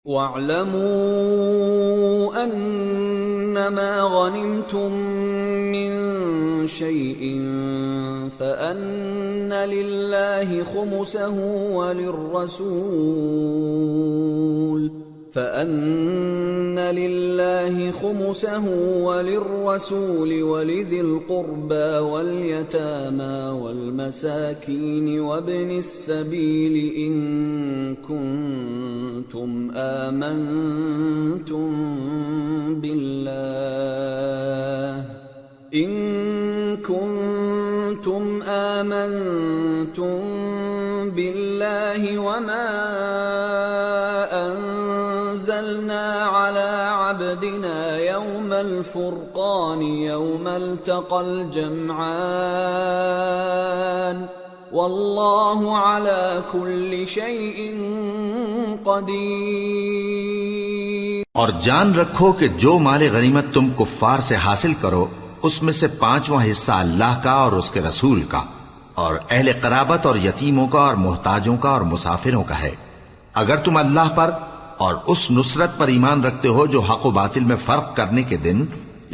وَاعْلَمُوا أَنَّمَا غَنِمْتُم مِّن شَيْءٍ فَأَنَّ لِلَّهِ خُمُسَهُ وَلِلرَّسُولِ وَلِذِي الْقُرْبَى وَالْيَتَامَى وَالْمَسَاكِينِ وَابْنِ السَّبِيلِ إِن كُنتُمْ آمنتم بالله وما أنزلنا على عبدنا يوم الفرقان يوم التقى الجمعان والله على كل شيء قدیر۔ اور جان رکھو کہ جو مال غنیمت تم کفار سے حاصل کرو اس میں سے 5واں حصہ اللہ کا اور اس کے رسول کا اور اہل قرابت اور یتیموں کا اور محتاجوں کا اور مسافروں کا ہے۔ اگر تم اللہ پر اور اس نصرت پر ایمان رکھتے ہو جو حق و باطل میں فرق کرنے کے دن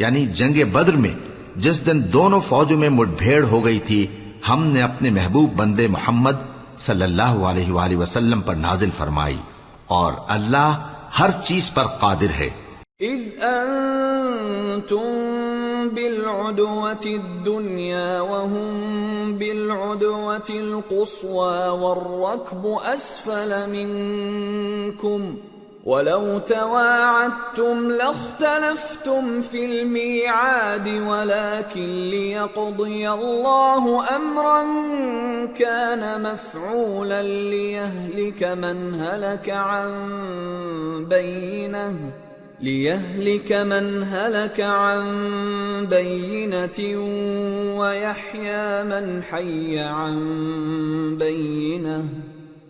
یعنی جنگ بدر میں جس دن دونوں فوجوں میں مٹ بھیڑ ہو گئی تھی ہم نے اپنے محبوب بندے محمد صلی اللہ علیہ وآلہ وسلم پر نازل فرمائی اور اللہ ہر چیز پر قادر ہے۔ اذ انتم بالعدوة الدنيا وهم بالعدوة القصوى والركب أسفل منكم ولو تواعدتم لاختلفتم في الميعاد ولكن ليقضي الله أمرا كان مفعولا ليهلك من هلك عن بينة ويحيى من حي عن بينة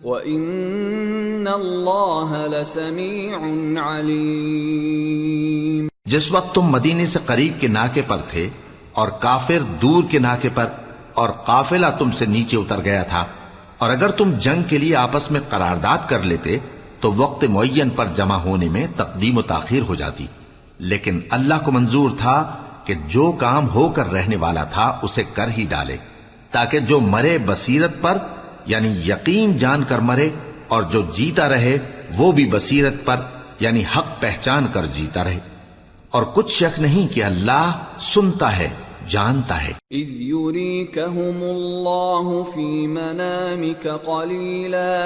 وَإِنَّ اللَّهَ لَسَمِيعٌ عَلِيمٌ۔ جس وقت تم مدینے سے قریب کے ناکے پر تھے اور کافر دور کے ناکے پر اور قافلہ تم سے نیچے اتر گیا تھا اور اگر تم جنگ کے لیے آپس میں قرارداد کر لیتے تو وقت معین پر جمع ہونے میں تقدیم و تاخیر ہو جاتی، لیکن اللہ کو منظور تھا کہ جو کام ہو کر رہنے والا تھا اسے کر ہی ڈالے تاکہ جو مرے بصیرت پر یعنی یقین جان کر مرے اور جو جیتا رہے وہ بھی بصیرت پر یعنی حق پہچان کر جیتا رہے، اور کچھ شک نہیں کہ اللہ سنتا ہے جانتا ہے۔ اذ یریکہم اللہ فی منامک قلیلا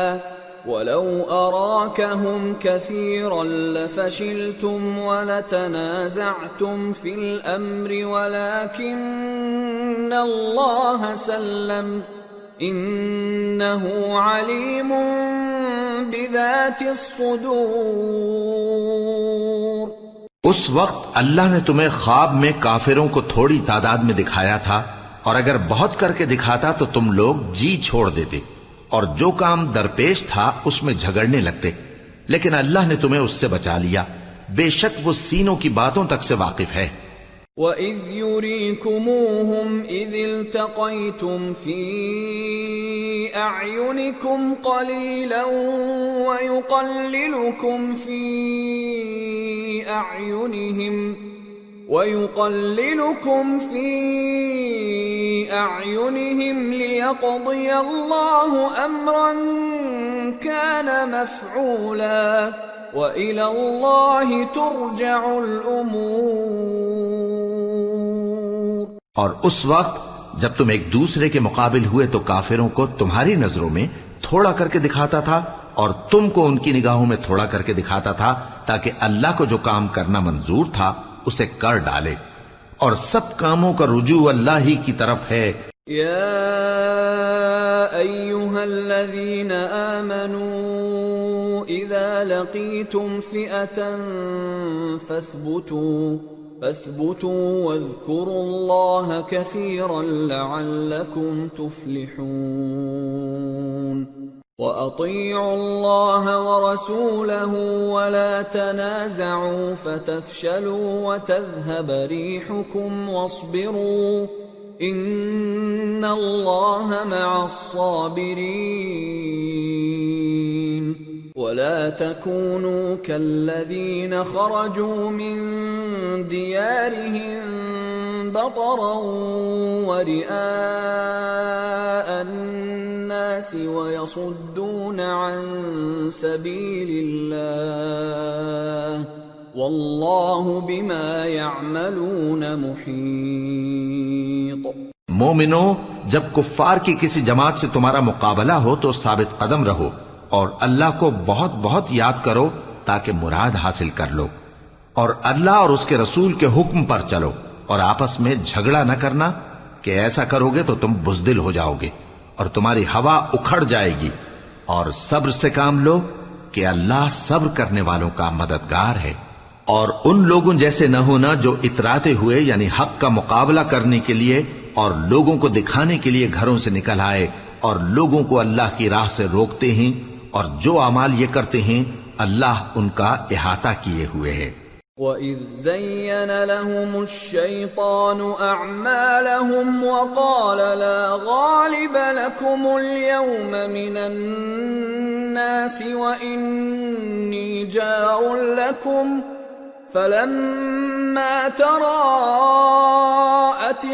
وَلَوْ أَرَاكَهُمْ كَثِيرًا لَفَشِلْتُمْ وَلَتَنَازَعْتُمْ فِي الْأَمْرِ وَلَكِنَّ اللَّهَ سَلَّمَ إِنَّهُ عَلِيمٌ بِذَاتِ الصُّدُورِ۔ اس وقت اللہ نے تمہیں خواب میں کافروں کو تھوڑی تعداد میں دکھایا تھا، اور اگر بہت کر کے دکھاتا تو تم لوگ جی چھوڑ دیتے اور جو کام درپیش تھا اس میں جھگڑنے لگتے، لیکن اللہ نے تمہیں اس سے بچا لیا، بے شک وہ سینوں کی باتوں تک سے واقف ہے۔ وَإِذْ يُرِيكُمُوهُمْ إِذِ الْتَقَيْتُمْ فِي أَعْيُنِكُمْ قَلِيلًا وَيُقَلِّلُكُمْ فِي أَعْيُنِهِمْ لِيَقْضِيَ اللَّهُ أَمْرًا كَانَ مَفْعُولًا وَإِلَى اللَّهِ تُرْجَعُ الْأُمُورُ۔ اور اس وقت جب تم ایک دوسرے کے مقابل ہوئے تو کافروں کو تمہاری نظروں میں تھوڑا کر کے دکھاتا تھا اور تم کو ان کی نگاہوں میں تھوڑا کر کے دکھاتا تھا تاکہ اللہ کو جو کام کرنا منظور تھا اسے کر ڈالے، اور سب کاموں کا رجوع اللہ ہی کی طرف ہے۔ یا ایھا الذین آمنوا اذا لقیتم فئة فاثبتوا واذکروا اللہ کثیرا لعلکم تفلحون۔ وَأَطِيعُوا اللَّهَ وَرَسُولَهُ وَلَا تَنَازَعُوا فَتَفْشَلُوا وَتَذْهَبَ رِيحُكُمْ وَاصْبِرُوا إِنَّ اللَّهَ مَعَ الصَّابِرِينَ۔ ولا تكونوا كالذين خرجوا من ديارهم بطرا ورئاء الناس ويصدون عن سبيل الله واللہ بما يعملون محیط۔ مومنو، جب کفار کی کسی جماعت سے تمہارا مقابلہ ہو تو ثابت قدم رہو اور اللہ کو بہت بہت یاد کرو تاکہ مراد حاصل کر لو، اور اللہ اور اس کے رسول کے حکم پر چلو، اور آپس میں جھگڑا نہ کرنا کہ ایسا کرو گے تو تم بزدل ہو جاؤ گے اور تمہاری ہوا اکھڑ جائے گی، اور صبر سے کام لو کہ اللہ صبر کرنے والوں کا مددگار ہے۔ اور ان لوگوں جیسے نہ ہونا جو اتراتے ہوئے یعنی حق کا مقابلہ کرنے کے لیے اور لوگوں کو دکھانے کے لیے گھروں سے نکل آئے اور لوگوں کو اللہ کی راہ سے روکتے ہیں، اور جو اعمال یہ کرتے ہیں اللہ ان کا احاطہ کیے ہوئے ہے۔ وَإِذْ زَيَّنَ لَهُمُ الشَّيْطَانُ أَعْمَالَهُمْ وَقَالَ لَا غَالِبَ لَكُمُ الْيَوْمَ مِنَ النَّاسِ وَإِنِّي جَارٌ لَكُمْ فَلَمَّا تَرَاءَتِ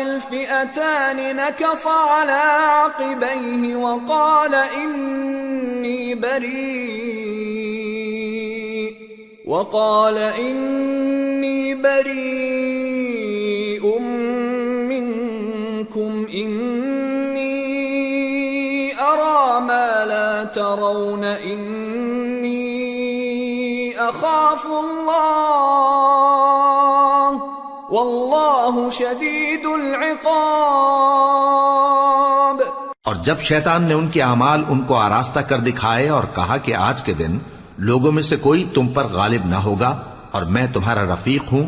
الْفِئَتَانِ نَكَصَ عَلَى عَقِبَيْهِ وَقَالَ إِنِّي بَرِيءٌ مِّنكُمْ إِنِّي أَرَى مَا لَا تَرَوْنَ إِنِّي أَخَافُ اللَّهَ وَاللَّهُ شَدِيدُ الْعِقَابِ۔ اور جب شیطان نے ان کے اعمال ان کو آراستہ کر دکھائے اور کہا کہ آج کے دن لوگوں میں سے کوئی تم پر غالب نہ ہوگا اور میں تمہارا رفیق ہوں،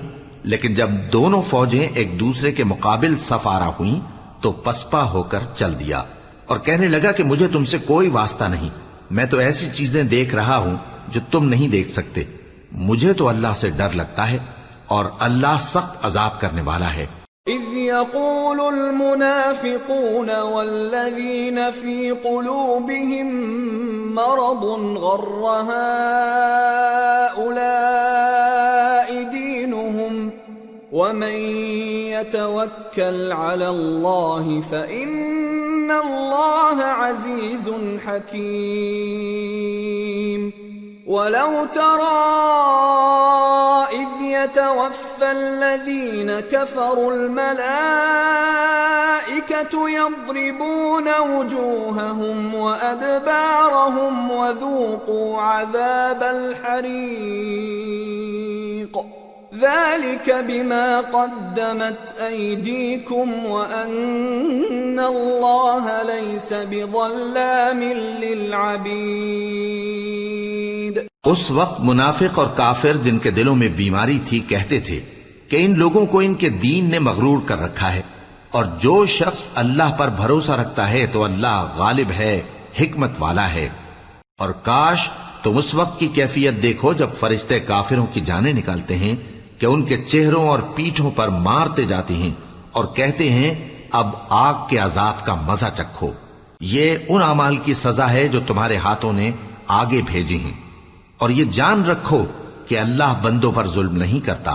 لیکن جب دونوں فوجیں ایک دوسرے کے مقابل صف آرا ہوئیں تو پسپا ہو کر چل دیا اور کہنے لگا کہ مجھے تم سے کوئی واسطہ نہیں، میں تو ایسی چیزیں دیکھ رہا ہوں جو تم نہیں دیکھ سکتے، مجھے تو اللہ سے ڈر لگتا ہے اور اللہ سخت عذاب کرنے والا ہے۔ اذ يقول المنافقون والذين في قلوبهم مرض غر هؤلاء دينهم ومن يتوكل على الله فإن الله عزيز حكيم۔ ولو ترى إذ يتوفى الذين كفروا الملائكة يضربون وجوههم وأدبارهم وذوقوا عذاب الحريق ذلك بما قدمت أيديكم وأن الله ليس بظلام للعبيد۔ اس وقت منافق اور کافر جن کے دلوں میں بیماری تھی کہتے تھے کہ ان لوگوں کو ان کے دین نے مغرور کر رکھا ہے، اور جو شخص اللہ پر بھروسہ رکھتا ہے تو اللہ غالب ہے، حکمت والا ہے۔ اور کاش تم اس وقت کی کیفیت دیکھو جب فرشتے کافروں کی جانیں نکالتے ہیں کہ ان کے چہروں اور پیٹھوں پر مارتے جاتے ہیں اور کہتے ہیں اب آگ کے عذاب کا مزہ چکھو، یہ ان اعمال کی سزا ہے جو تمہارے ہاتھوں نے آگے بھیجی ہیں، اور یہ جان رکھو کہ اللہ بندوں پر ظلم نہیں کرتا۔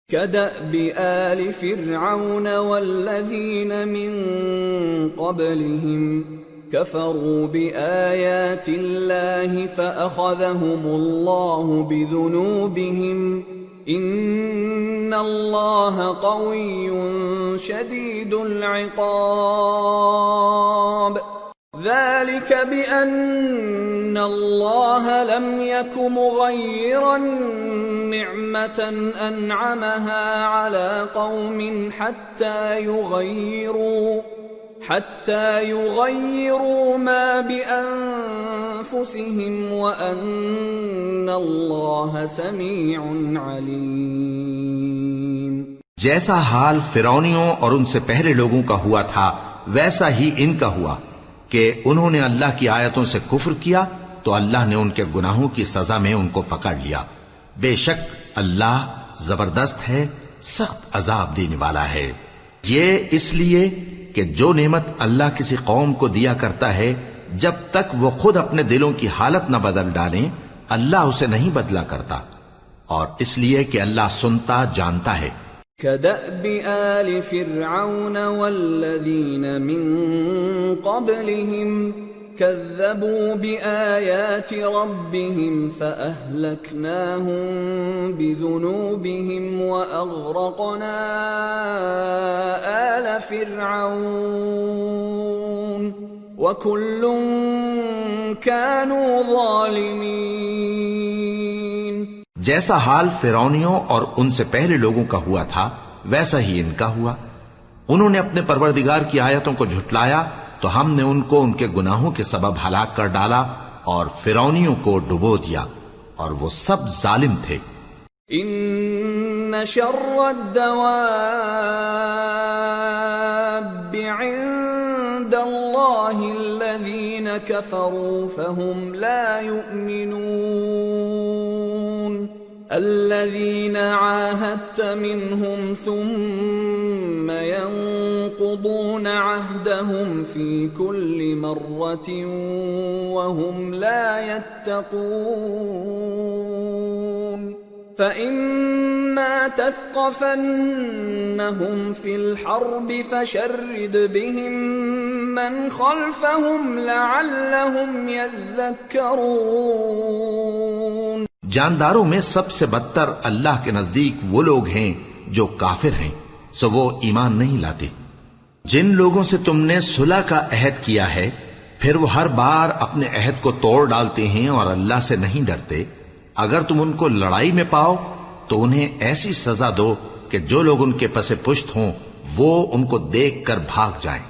كدأب آل فرعون والذين من قبلهم كفروا بآيات الله فأخذهم الله بذنوبهم إن الله قوي شديد العقاب۔ ذلك بأن الله لم يك مغيرا نعمة أنعمها على قوم حتى يغيروا ما بأنفسهم وأن الله سميع عليم۔ جیسا حال فرعونیوں اور ان سے پہلے لوگوں کا ہوا تھا ویسا ہی ان کا ہوا کہ انہوں نے اللہ کی آیتوں سے کفر کیا تو اللہ نے ان کے گناہوں کی سزا میں ان کو پکڑ لیا۔ بے شک اللہ زبردست ہے، سخت عذاب دینے والا ہے۔ یہ اس لیے کہ جو نعمت اللہ کسی قوم کو دیا کرتا ہے جب تک وہ خود اپنے دلوں کی حالت نہ بدل ڈالیں اللہ اسے نہیں بدلا کرتا، اور اس لیے کہ اللہ سنتا جانتا ہے۔ كدأب آل فرعون والذين من قبلهم كذبوا بآيات ربهم فأهلكناهم بذنوبهم وأغرقنا آل فرعون وكل كانوا ظالمين۔ جیسا حال فرعونیوں اور ان سے پہلے لوگوں کا ہوا تھا ویسا ہی ان کا ہوا۔ انہوں نے اپنے پروردگار کی آیتوں کو جھٹلایا تو ہم نے ان کو ان کے گناہوں کے سبب ہلاک کر ڈالا اور فرعونیوں کو ڈبو دیا، اور وہ سب ظالم تھے۔ ان شر الدواب عند اللہ الذین كفروا فهم لا يؤمنون الذين عاهدت منهم ثم ينقضون عهدهم في كل مرة وهم لا يتقون فإما تثقفنهم في الحرب فشرد بهم من خلفهم لعلهم يذكرون۔ جانداروں میں سب سے بدتر اللہ کے نزدیک وہ لوگ ہیں جو کافر ہیں، سو وہ ایمان نہیں لاتے۔ جن لوگوں سے تم نے صلح کا عہد کیا ہے پھر وہ ہر بار اپنے عہد کو توڑ ڈالتے ہیں اور اللہ سے نہیں ڈرتے، اگر تم ان کو لڑائی میں پاؤ تو انہیں ایسی سزا دو کہ جو لوگ ان کے پس پشت ہوں وہ ان کو دیکھ کر بھاگ جائیں،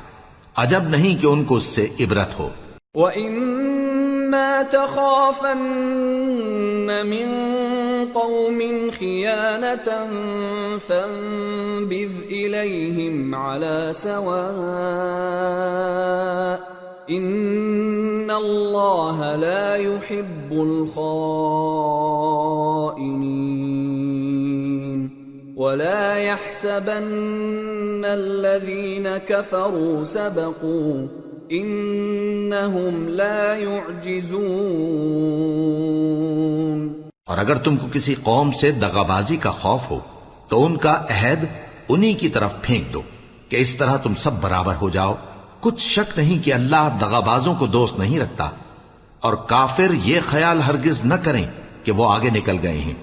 عجب نہیں کہ ان کو اس سے عبرت ہو۔ وَإِمَّا تَخَافَنَّ مِن قَوْمٍ خِيَانَةً فَانبِذْ إِلَيْهِمْ عَلَى سَوَاءٍ إِنَّ اللَّهَ لَا يُحِبُّ الْخَائِنِينَ وَلَا يَحْسَبَنَّ الَّذِينَ كَفَرُوا سَبَقُوا إِنَّهُمْ لَا يُعْجِزُونَ۔ اور اگر تم کو کسی قوم سے دغابازی کا خوف ہو تو ان کا عہد انہی کی طرف پھینک دو کہ اس طرح تم سب برابر ہو جاؤ۔ کچھ شک نہیں کہ اللہ دغابازوں کو دوست نہیں رکھتا، اور کافر یہ خیال ہرگز نہ کریں کہ وہ آگے نکل گئے ہیں،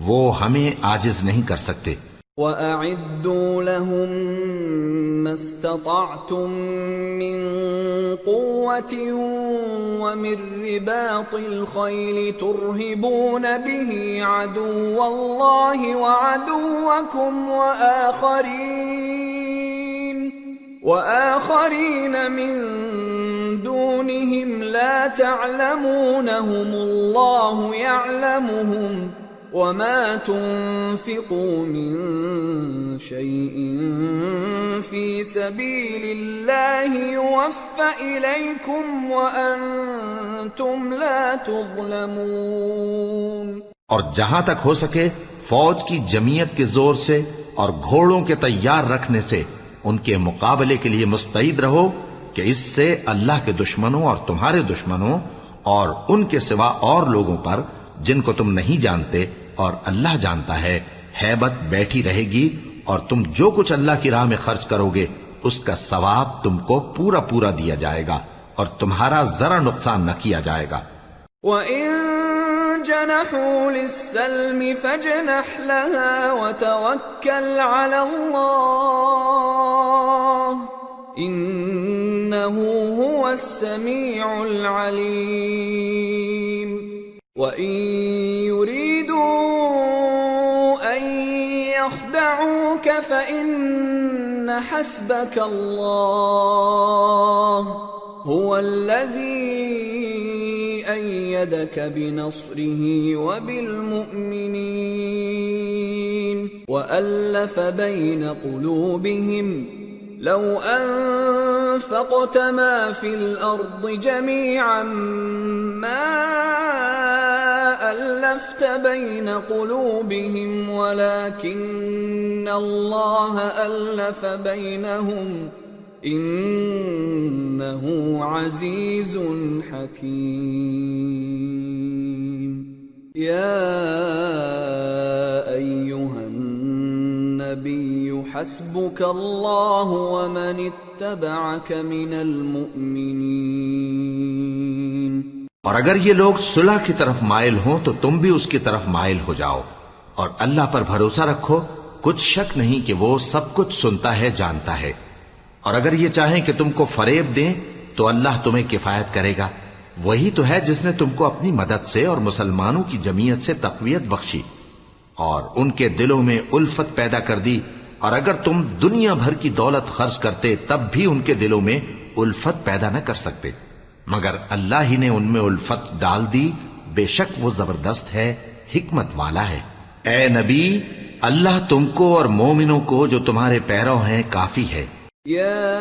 وہ ہمیں عاجز نہیں کر سکتے۔ وَأَعِدُّوا لَهُم مَّا اسْتَطَعْتُم مِّن قُوَّةٍ وَمِن رِّبَاطِ الْخَيْلِ تُرْهِبُونَ بِهِ عَدُوَّ اللَّهِ وَعَدُوَّكُمْ وَآخَرِينَ مِن دُونِهِمْ لَا تَعْلَمُونَهُمُ اللَّهُ يَعْلَمُهُمْ وَمَا تُنفِقُوا مِن شَيْءٍ فِي سَبِيلِ اللَّهِ يُوَفَّ إِلَيْكُمْ وَأَنتُمْ لَا تُظْلَمُونَ۔ اور جہاں تک ہو سکے فوج کی جمعیت کے زور سے اور گھوڑوں کے تیار رکھنے سے ان کے مقابلے کے لیے مستعد رہو کہ اس سے اللہ کے دشمنوں اور تمہارے دشمنوں اور ان کے سوا اور لوگوں پر جن کو تم نہیں جانتے اور اللہ جانتا ہے ہیبت بیٹھی رہے گی، اور تم جو کچھ اللہ کی راہ میں خرچ کرو گے اس کا ثواب تم کو پورا پورا دیا جائے گا اور تمہارا ذرا نقصان نہ کیا جائے گا۔ وَإِن جَنَحُوا لِلسَّلْمِ فَاجْنَحْ لَهَا وَتَوَكَّلْ عَلَى اللَّهِ إِنَّهُ هُوَ السَّمِيعُ الْعَلِيمُ۔ وَإِن يُرِيدُوا أَن يَخْدَعُوكَ فَإِنَّ حَسْبَكَ اللَّهُ هُوَ الَّذِي أَيَّدَكَ بِنَصْرِهِ وَبِالْمُؤْمِنِينَ وَأَلَّفَ بَيْنَ قُلُوبِهِمْ لَوْ أَنفَقْتَ مَا فِي الْأَرْضِ جَمِيعًا مَا أَلَّفْتَ بَيْنَ قُلُوبِهِمْ وَلَكِنَّ اللَّهَ أَلَّفَ بَيْنَهُمْ إِنَّهُ عَزِيزٌ حَكِيمٌ۔ يا أيها النبي حسبك الله ومن اتبعك من المؤمنين. اور اگر یہ لوگ صلح کی طرف مائل ہوں تو تم بھی اس کی طرف مائل ہو جاؤ، اور اللہ پر بھروسہ رکھو، کچھ شک نہیں کہ وہ سب کچھ سنتا ہے، جانتا ہے. اور اگر یہ چاہیں کہ تم کو فریب دیں تو اللہ تمہیں کفایت کرے گا. وہی تو ہے جس نے تم کو اپنی مدد سے اور مسلمانوں کی جمعیت سے تقویت بخشی اور ان کے دلوں میں الفت پیدا کر دی. اور اگر تم دنیا بھر کی دولت خرچ کرتے تب بھی ان کے دلوں میں الفت پیدا نہ کر سکتے، مگر اللہ ہی نے ان میں الفت ڈال دی. بے شک وہ زبردست ہے، حکمت والا ہے. اے نبی، اللہ تم کو اور مومنوں کو جو تمہارے پیرو ہیں کافی ہے. يا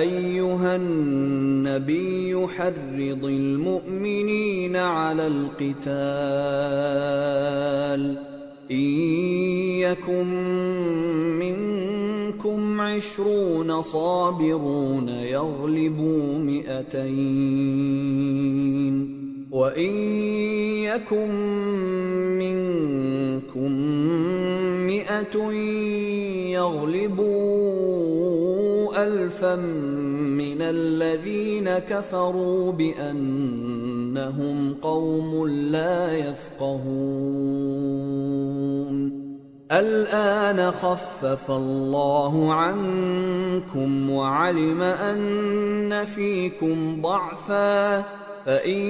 أيها النبي حرض المؤمنين على القتال إن يكن منكم 20 صابرون يغلبوا 200 وَإِن يَكُن مِّنكُم 100 يَغْلِبُوا 1000 مِّنَ الَّذِينَ كَفَرُوا بِأَنَّهُمْ قَوْمٌ لَّا يَفْقَهُونَ. الآن خفف الله عنكم وعلم أن فيكم ضعفا فإن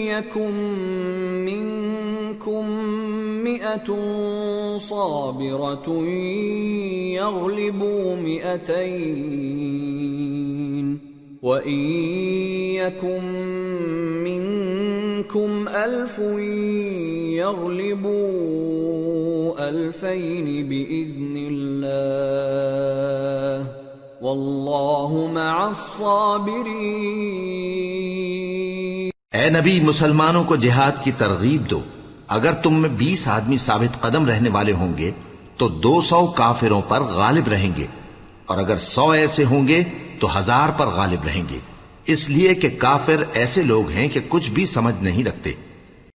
يكن منكم 100 صابرة يغلبوا 200 وإن يكن منكم 1000 يغلبوا 2000 بإذن الله واللہ مع الصابرین. اے نبی، مسلمانوں کو جہاد کی ترغیب دو. اگر تم میں 20 آدمی ثابت قدم رہنے والے ہوں گے تو 200 کافروں پر غالب رہیں گے، اور اگر 100 ایسے ہوں گے تو 1000 پر غالب رہیں گے، اس لیے کہ کافر ایسے لوگ ہیں کہ کچھ بھی سمجھ نہیں رکھتے.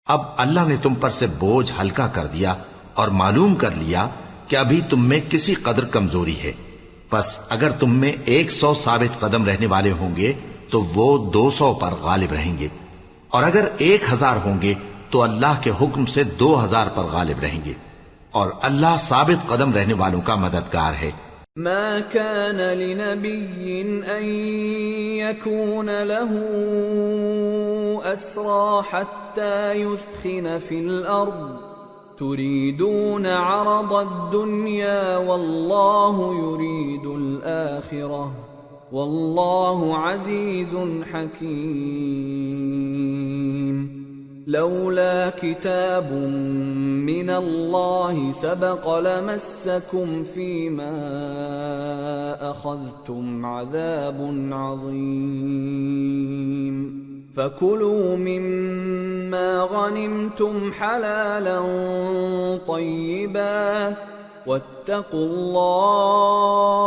اب اللہ نے تم پر سے بوجھ ہلکا کر دیا اور معلوم کر لیا کہ ابھی تم میں کسی قدر کمزوری ہے. پس اگر تم میں 100 ثابت قدم رہنے والے ہوں گے تو وہ 200 پر غالب رہیں گے، اور اگر 1000 ہوں گے تو اللہ کے حکم سے 2000 پر غالب رہیں گے، اور اللہ ثابت قدم رہنے والوں کا مددگار ہے. ما كان لنبي أن يكون له أسرى حتى يثخن في الأرض تريدون عرض الدنيا والله يريد الآخرة والله عزيز حكيم. لولا كتاب من الله سبق لمسكم فيما أخذتم عذاب عظيم. فكلوا مما غنمتم حلالا طيبا واتقوا الله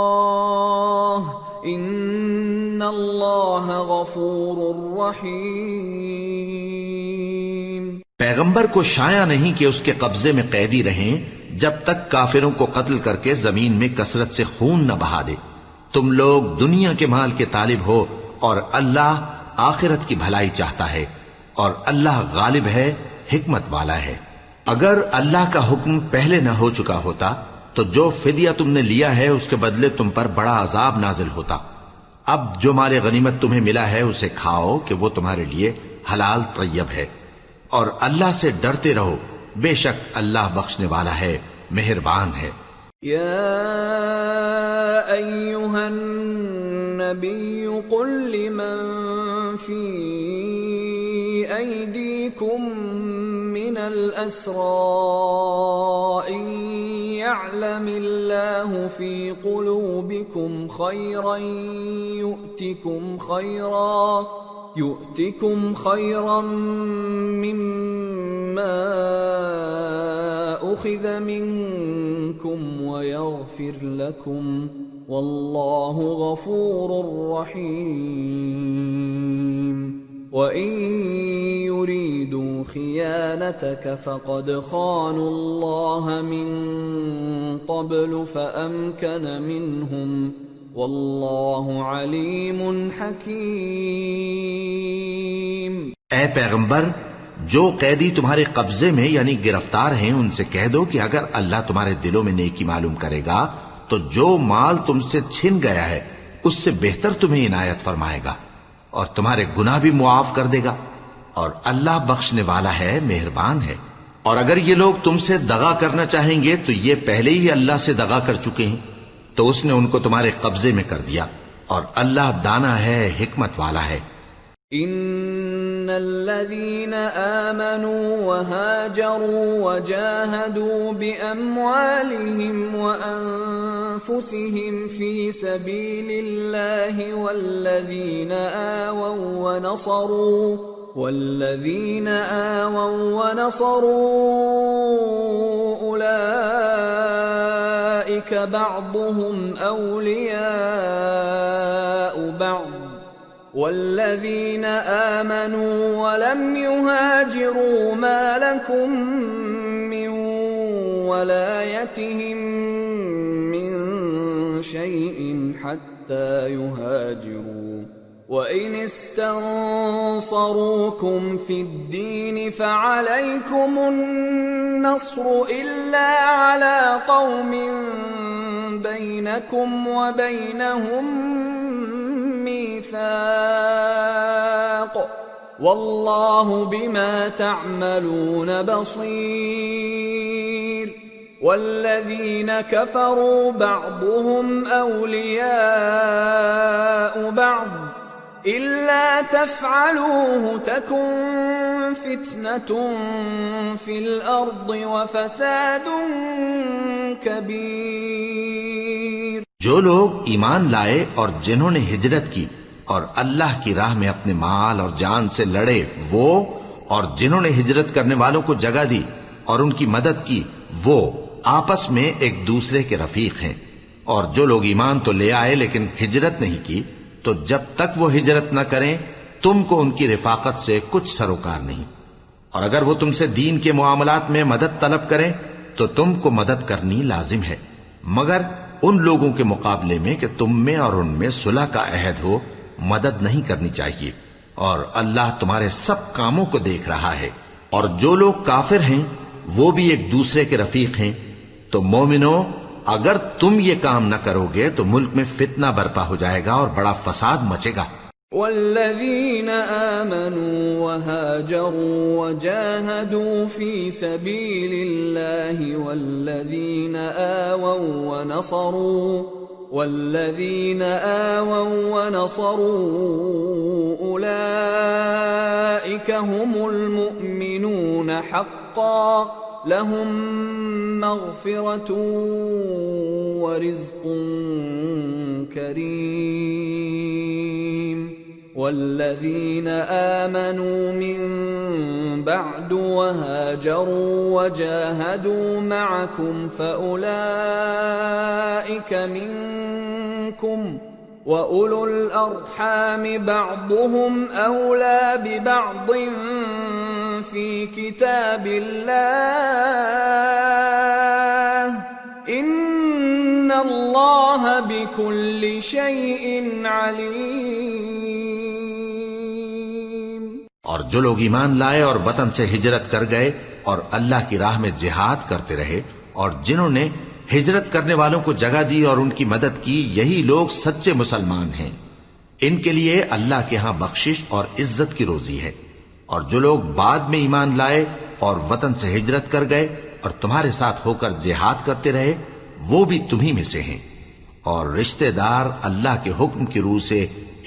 ان اللہ غفور رحیم. پیغمبر کو شایع نہیں کہ اس کے قبضے میں قیدی رہیں جب تک کافروں کو قتل کر کے زمین میں کثرت سے خون نہ بہا دے. تم لوگ دنیا کے مال کے طالب ہو اور اللہ آخرت کی بھلائی چاہتا ہے، اور اللہ غالب ہے، حکمت والا ہے. اگر اللہ کا حکم پہلے نہ ہو چکا ہوتا تو جو فدیہ تم نے لیا ہے اس کے بدلے تم پر بڑا عذاب نازل ہوتا. اب جو مال غنیمت تمہیں ملا ہے اسے کھاؤ کہ وہ تمہارے لیے حلال طیب ہے، اور اللہ سے ڈرتے رہو، بے شک اللہ بخشنے والا ہے، مہربان ہے. یا ایھا النبی قل لمن فی ایدیکم من الاسراء ان يعلم الله في قلوبكم خيرا يؤتكم خيرا مما أخذ منكم ويغفر لكم والله غفور رحيم. وَإِن يُرِيدُوا خِيَانَتَكَ فَقَدْ خَانُوا اللَّهَ مِن قَبْلُ فَأَمْكَنَ مِنْهُمْ وَاللَّهُ عَلِيمٌ حَكِيمٌ۔ اے پیغمبر، جو قیدی تمہارے قبضے میں یعنی گرفتار ہیں ان سے کہہ دو کہ اگر اللہ تمہارے دلوں میں نیکی معلوم کرے گا تو جو مال تم سے چھن گیا ہے اس سے بہتر تمہیں عنایت فرمائے گا اور تمہارے گناہ بھی معاف کر دے گا، اور اللہ بخشنے والا ہے، مہربان ہے۔ اور اگر یہ لوگ تم سے دغا کرنا چاہیں گے تو یہ پہلے ہی اللہ سے دغا کر چکے ہیں، تو اس نے ان کو تمہارے قبضے میں کر دیا، اور اللہ دانا ہے، حکمت والا ہے۔ ان الذين آمنوا وهاجروا وجاهدوا بأموالهم وأنفسهم في سبيل الله والذين آووا ونصروا أولئك بعضهم أولياء بعض والذين آمنوا ولم يهاجروا ما لكم من ولايتهم من شيء حتى يهاجروا وإن استنصروكم في الدين فعليكم النصر إلا على قوم بينكم وبينهم ميثاق والله بما تعملون بصير والذين كفروا بعضهم أولياء بعض إلا تفعلوه تكن فتنة في الأرض وفساد كبير۔ جو لوگ ایمان لائے اور جنہوں نے ہجرت کی اور اللہ کی راہ میں اپنے مال اور جان سے لڑے وہ، اور جنہوں نے ہجرت کرنے والوں کو جگہ دی اور ان کی مدد کی وہ آپس میں ایک دوسرے کے رفیق ہیں۔ اور جو لوگ ایمان تو لے آئے لیکن ہجرت نہیں کی تو جب تک وہ ہجرت نہ کریں تم کو ان کی رفاقت سے کچھ سروکار نہیں، اور اگر وہ تم سے دین کے معاملات میں مدد طلب کریں تو تم کو مدد کرنی لازم ہے، مگر ان لوگوں کے مقابلے میں کہ تم میں اور ان میں صلح کا عہد ہو مدد نہیں کرنی چاہیے، اور اللہ تمہارے سب کاموں کو دیکھ رہا ہے۔ اور جو لوگ کافر ہیں وہ بھی ایک دوسرے کے رفیق ہیں۔ تو مومنو، اگر تم یہ کام نہ کرو گے تو ملک میں فتنہ برپا ہو جائے گا اور بڑا فساد مچے گا۔ والذين آمنوا وهاجروا وجاهدوا في سبيل الله والذين آووا ونصروا أولئك هم المؤمنون حقا لهم مغفرة ورزق كريم۔ والذين آمنوا من بعد وهاجروا وجاهدوا معكم فأولئك منكم وأولو الأرحام بعضهم أولى ببعض في كتاب الله إن الله بكل شيء عليم۔ اور جو لوگ ایمان لائے اور وطن سے ہجرت کر گئے اور اللہ کی راہ میں جہاد کرتے رہے اور جنہوں نے ہجرت کرنے والوں کو جگہ دی اور ان کی مدد کی، یہی لوگ سچے مسلمان ہیں۔ ان کے لیے اللہ کے ہاں بخشش اور عزت کی روزی ہے۔ اور جو لوگ بعد میں ایمان لائے اور وطن سے ہجرت کر گئے اور تمہارے ساتھ ہو کر جہاد کرتے رہے وہ بھی تمہیں میں سے ہیں، اور رشتہ دار اللہ کے حکم کی روح سے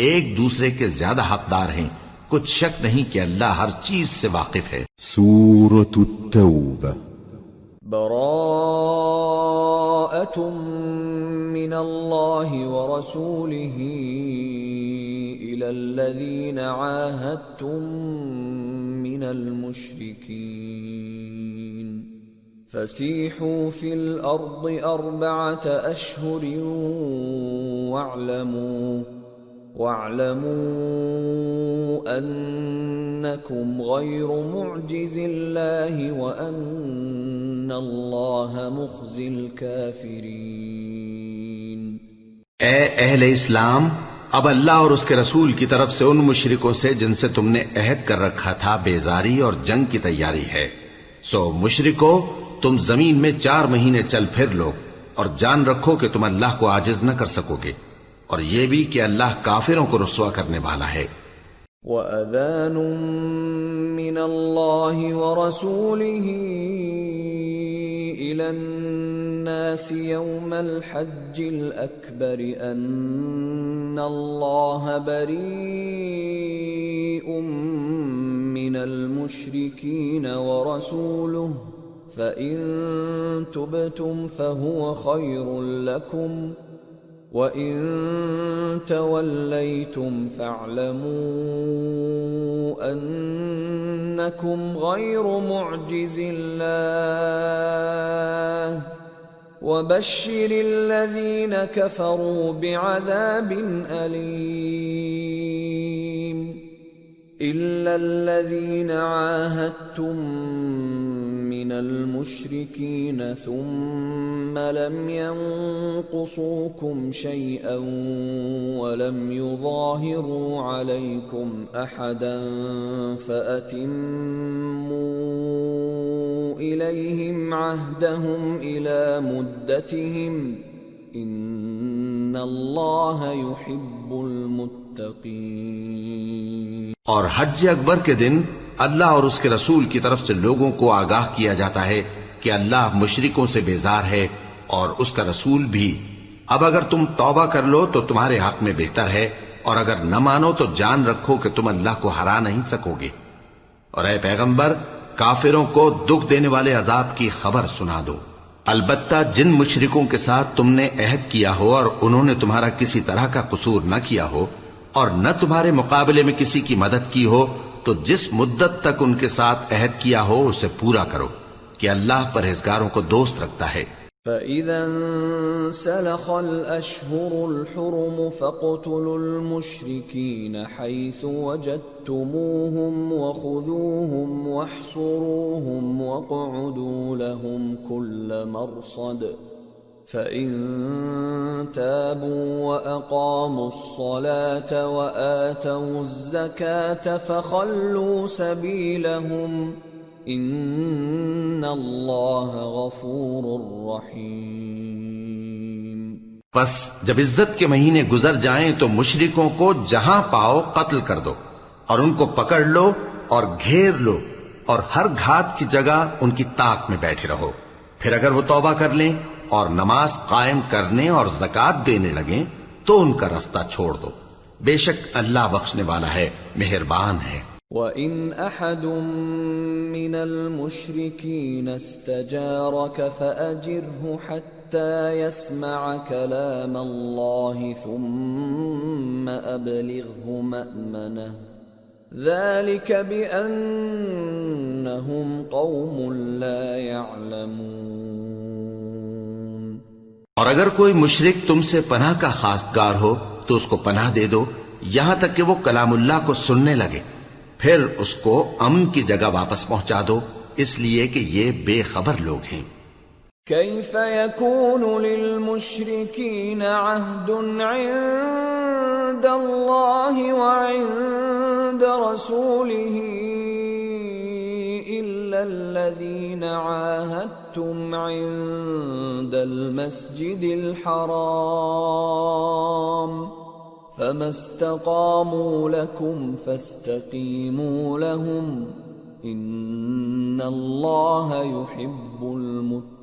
ایک دوسرے کے زیادہ حقدار ہیں۔ کچھ شک نہیں کہ اللہ ہر چیز سے واقف ہے۔ سورة التوبة۔ براءة من الله ورسوله إلى الذين عاهدتم من المشركين فسيحوا في الأرض 4 أشهر وَاعْلَمُوا أَنَّكُمْ غَيْرُ مُعْجِزِ اللَّهِ وَأَنَّ اللَّهَ مُخْزِي الْكَافِرِينَ۔ اے اہل اسلام، اب اللہ اور اس کے رسول کی طرف سے ان مشرکوں سے جن سے تم نے عہد کر رکھا تھا بیزاری اور جنگ کی تیاری ہے۔ سو مشرکو، تم زمین میں 4 مہینے چل پھر لو اور جان رکھو کہ تم اللہ کو عاجز نہ کر سکو گے، اور یہ بھی کہ اللہ کافروں کو رسوا کرنے والا ہے۔ وَأَذَانٌ مِّنَ اللَّهِ وَرَسُولِهِ إِلَى النَّاسِ يَوْمَ الْحَجِّ الْأَكْبَرِ أَنَّ اللَّهَ بَرِيءٌ مِّنَ الْمُشْرِكِينَ وَرَسُولُهُ فَإِن تُبْتُمْ فَهُوَ خَيْرٌ لَّكُمْ وَإِن تَوَلَّيْتُمْ فَاعْلَمُوا أَنَّكُمْ غَيْرُ مُعْجِزِ اللَّهِ وَبَشِّرِ الَّذِينَ كَفَرُوا بِعَذَابٍ أَلِيمٍ۔ إِلَّا الَّذِينَ عَاهَدتُّم مِّنَ الْمُشْرِكِينَ ثُمَّ لَمْ يَنقُصُوكُمْ شَيْئًا وَلَمْ يُظَاهِرُوا عَلَيْكُمْ أَحَدًا فَأَتِمُّوا إِلَيْهِمْ عَهْدَهُمْ إِلَى مُدَّتِهِمْ إِنَّ اللَّهَ يُحِبُّ الْمُتَّقِينَ۔ اور حج اکبر کے دن اللہ اور اس کے رسول کی طرف سے لوگوں کو آگاہ کیا جاتا ہے کہ اللہ مشرکوں سے بیزار ہے اور اس کا رسول بھی۔ اب اگر تم توبہ کر لو تو تمہارے حق میں بہتر ہے، اور اگر نہ مانو تو جان رکھو کہ تم اللہ کو ہرا نہیں سکو گے۔ اور اے پیغمبر، کافروں کو دکھ دینے والے عذاب کی خبر سنا دو۔ البتہ جن مشرکوں کے ساتھ تم نے عہد کیا ہو اور انہوں نے تمہارا کسی طرح کا قصور نہ کیا ہو اور نہ تمہارے مقابلے میں کسی کی مدد کی ہو، تو جس مدت تک ان کے ساتھ عہد کیا ہو اسے پورا کرو، کہ اللہ پرہیزگاروں کو دوست رکھتا ہے۔ فَإِذَا انسَلَخَ الْأَشْهُرُ الْحُرُمُ فَاقْتُلُوا الْمُشْرِكِينَ حَيْثُ وَجَدتُّمُوهُمْ وَخُذُوهُمْ وَاحْصُرُوهُمْ وَاقْعُدُوا لَهُمْ كُلَّ مَرْصَدٍ فَإِن تَابُوا وَأَقَامُوا الصَّلَاةَ وَآتَوُا الزَّكَاةَ فَخَلُّوا سَبِيلَهُمْ إِنَّ اللَّهَ غَفُورٌ رَّحِيمٌ۔ پس جب عزت کے مہینے گزر جائیں تو مشرکوں کو جہاں پاؤ قتل کر دو، اور ان کو پکڑ لو اور گھیر لو، اور ہر گھات کی جگہ ان کی طاق میں بیٹھے رہو۔ پھر اگر وہ توبہ کر لیں اور نماز قائم کرنے اور زکوٰۃ دینے لگیں تو ان کا رستہ چھوڑ دو، بے شک اللہ بخشنے والا ہے، مہربان ہے۔ وَإِنْ أَحَدٌ مِّنَ الْمُشْرِكِينَ اسْتَجَارَكَ فَأَجِرْهُ حَتَّى يَسْمَعَ كَلَامَ اللَّهِ ثُمَّ أَبْلِغْهُ مَأْمَنَهُ ذَلِكَ بِأَنَّهُمْ قَوْمٌ لَا يَعْلَمُونَ۔ اور اگر کوئی مشرک تم سے پناہ کا خواستگار ہو تو اس کو پناہ دے دو یہاں تک کہ وہ کلام اللہ کو سننے لگے، پھر اس کو امن کی جگہ واپس پہنچا دو، اس لیے کہ یہ بے خبر لوگ ہیں۔ كيف يكون للمشركين عهد عند الله وعند رسوله إلا الذين عاهدتم عند المسجد الحرام فما استقاموا لكم فاستقيموا لهم إن الله يحب المتقين۔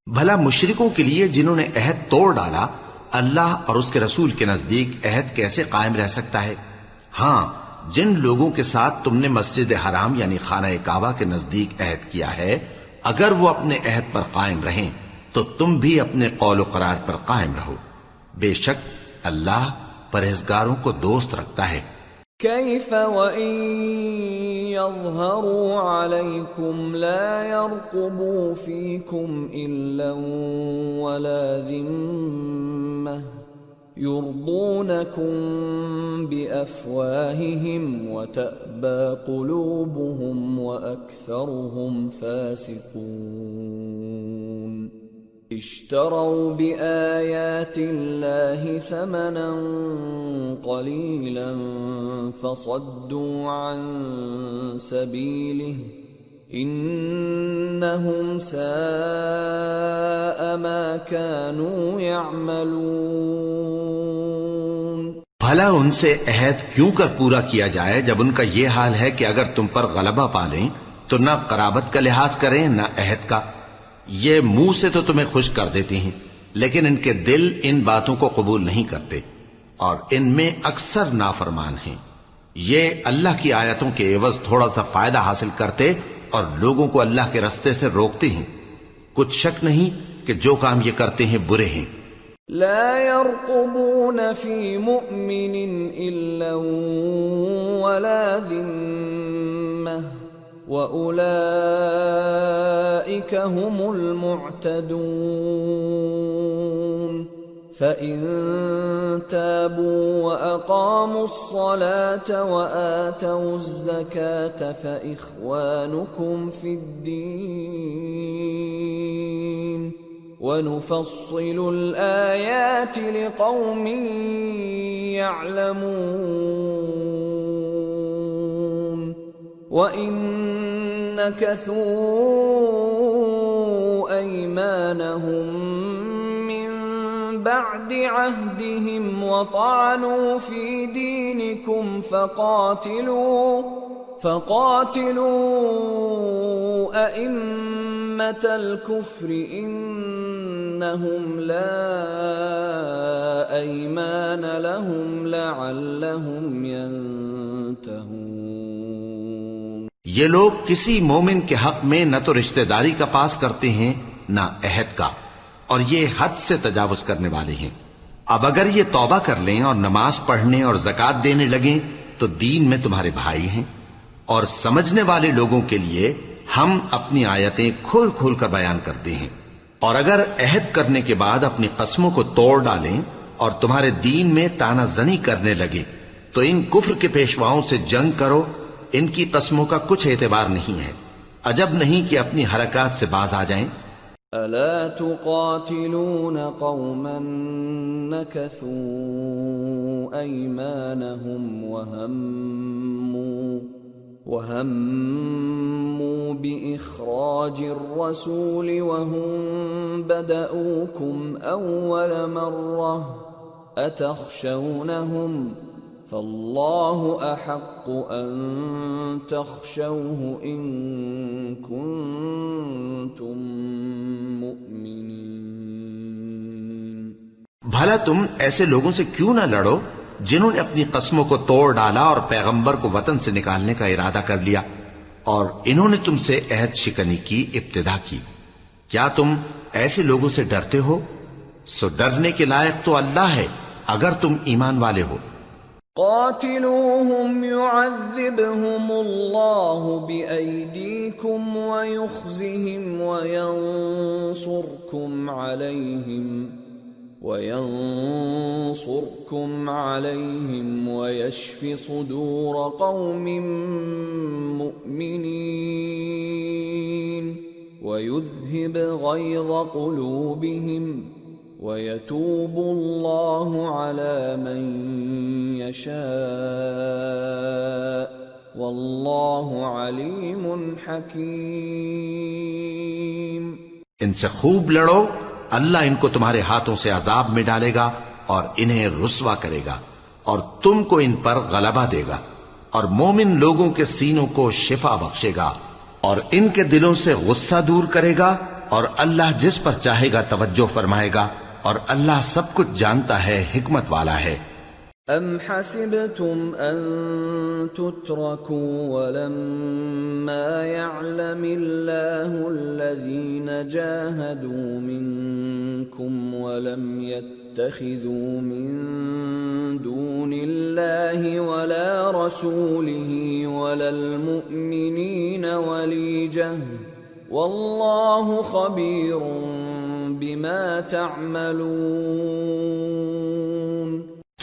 بھلا مشرکوں کے لیے جنہوں نے عہد توڑ ڈالا، اللہ اور اس کے رسول کے نزدیک عہد کیسے قائم رہ سکتا ہے؟ ہاں، جن لوگوں کے ساتھ تم نے مسجد حرام یعنی خانہ کعبہ کے نزدیک عہد کیا ہے، اگر وہ اپنے عہد پر قائم رہیں تو تم بھی اپنے قول و قرار پر قائم رہو، بے شک اللہ پرہیزگاروں کو دوست رکھتا ہے۔ كيف وإن يظهروا عليكم لا يرقبوا فيكم إلا ولا ذمة يرضونكم بأفواههم وتأبى قلوبهم وأكثرهم فاسقون اشتروا بآيات الله ثمنا قليلا فصدوا عن سبيله انہم ساء ما كانوا يعملون۔ بھلا ان سے عہد کیوں کر پورا کیا جائے جب ان کا یہ حال ہے کہ اگر تم پر غلبہ پالیں تو نہ قرابت کا لحاظ کریں نہ عہد کا۔ یہ منہ سے تو تمہیں خوش کر دیتی ہیں لیکن ان کے دل ان باتوں کو قبول نہیں کرتے اور ان میں اکثر نافرمان ہیں۔ یہ اللہ کی آیتوں کے عوض تھوڑا سا فائدہ حاصل کرتے اور لوگوں کو اللہ کے راستے سے روکتے ہیں۔ کچھ شک نہیں کہ جو کام یہ کرتے ہیں برے ہیں۔ لا يرقبون في مؤمن إلا ولا ذمة وأولئك هم المعتدون فإن تابوا وأقاموا الصلاة وآتوا الزكاة فإخوانكم في الدين وَنُفَصِّلُ الْآيَاتِ لِقَوْمٍ يَعْلَمُونَ وَإِن نَكَثُوا أَيْمَانَهُم مِّن بَعْدِ عَهْدِهِمْ وَطَعَنُوا فِي دِينِكُمْ فَقَاتِلُوا أَئِمَّةَ الْكُفْرِ إِنَّهُمْ لَا أَيْمَانَ لَهُمْ لَعَلَّهُمْ يَنْتَهُونَ۔ یہ لوگ کسی مومن کے حق میں نہ تو رشتہ داری کا پاس کرتے ہیں نہ عہد کا، اور یہ حد سے تجاوز کرنے والے ہیں۔ اب اگر یہ توبہ کر لیں اور نماز پڑھنے اور زکوٰۃ دینے لگیں تو دین میں تمہارے بھائی ہیں، اور سمجھنے والے لوگوں کے لیے ہم اپنی آیتیں کھول کھول کر بیان کرتے ہیں۔ اور اگر عہد کرنے کے بعد اپنی قسموں کو توڑ ڈالیں اور تمہارے دین میں تانا زنی کرنے لگے تو ان کفر کے پیشواؤں سے جنگ کرو، ان کی قسموں کا کچھ اعتبار نہیں ہے، عجب نہیں کہ اپنی حرکات سے باز آ جائیں۔ ألا تقاتلون قوما نكثوا أيمانهم وهموا بإخراج الرسول وهم بدأوكم أول مرة أتخشونهم فالله أحق أن تخشوه إن كنتم مؤمنين۔ بھلا تم ایسے لوگوں سے کیوں نہ لڑو جنہوں نے اپنی قسموں کو توڑ ڈالا اور پیغمبر کو وطن سے نکالنے کا ارادہ کر لیا، اور انہوں نے تم سے عہد شکنی کی ابتدا کی۔ کیا تم ایسے لوگوں سے ڈرتے ہو؟ سو ڈرنے کے لائق تو اللہ ہے اگر تم ایمان والے ہو۔ قاتلوهم يعذبهم الله بأيديكم ويخزهم وينصركم عليهم ويشف صدور قوم مؤمنين ويذهب غيظ قلوبهم ويتوب الله على من يشاء والله عليم حكيم۔ ان سے خوب لڑو، اللہ ان کو تمہارے ہاتھوں سے عذاب میں ڈالے گا اور انہیں رسوا کرے گا، اور تم کو ان پر غلبہ دے گا، اور مومن لوگوں کے سینوں کو شفا بخشے گا، اور ان کے دلوں سے غصہ دور کرے گا، اور اللہ جس پر چاہے گا توجہ فرمائے گا، اور اللہ سب کچھ جانتا ہے، حکمت والا ہے۔ ام حسبتم ان تتركوا ولما يعلم الله الذين جاهدوا منكم ولم يتخذوا من دون الله ولا رسوله ولا المؤمنين وليجة والله خبير بما تعملون۔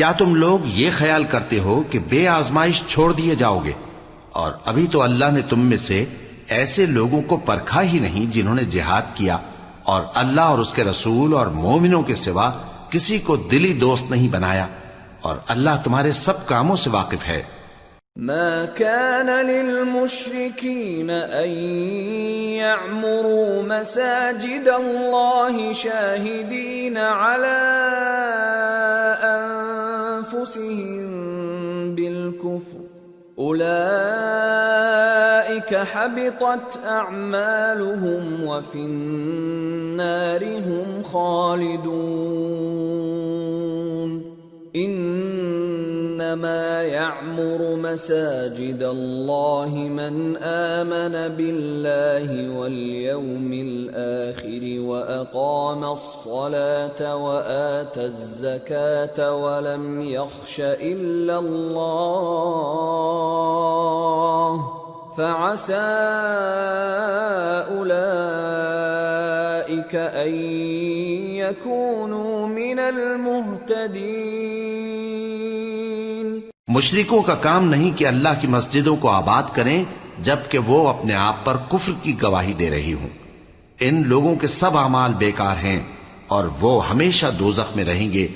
کیا تم لوگ یہ خیال کرتے ہو کہ بے آزمائش چھوڑ دیے جاؤ گے؟ اور ابھی تو اللہ نے تم میں سے ایسے لوگوں کو پرکھا ہی نہیں جنہوں نے جہاد کیا، اور اللہ اور اس کے رسول اور مومنوں کے سوا کسی کو دلی دوست نہیں بنایا، اور اللہ تمہارے سب کاموں سے واقف ہے۔ ما كان للمشركين أن يعمروا مساجد الله شاهدين على أنفسهم بالكفر أولئك حبطت أعمالهم وفي النار هم خالدون انما يعمر مساجد الله من آمن بالله واليوم الآخر وأقام الصلاة وآتى الزكاة ولم يخش إلا الله فعسى أولئك أن يكونوا من المهتدين۔ مشرکوں کا کام نہیں کہ اللہ کی مسجدوں کو آباد کریں جبکہ وہ اپنے آپ پر کفر کی گواہی دے رہی ہوں۔ ان لوگوں کے سب اعمال بیکار ہیں اور وہ ہمیشہ دوزخ میں رہیں گے۔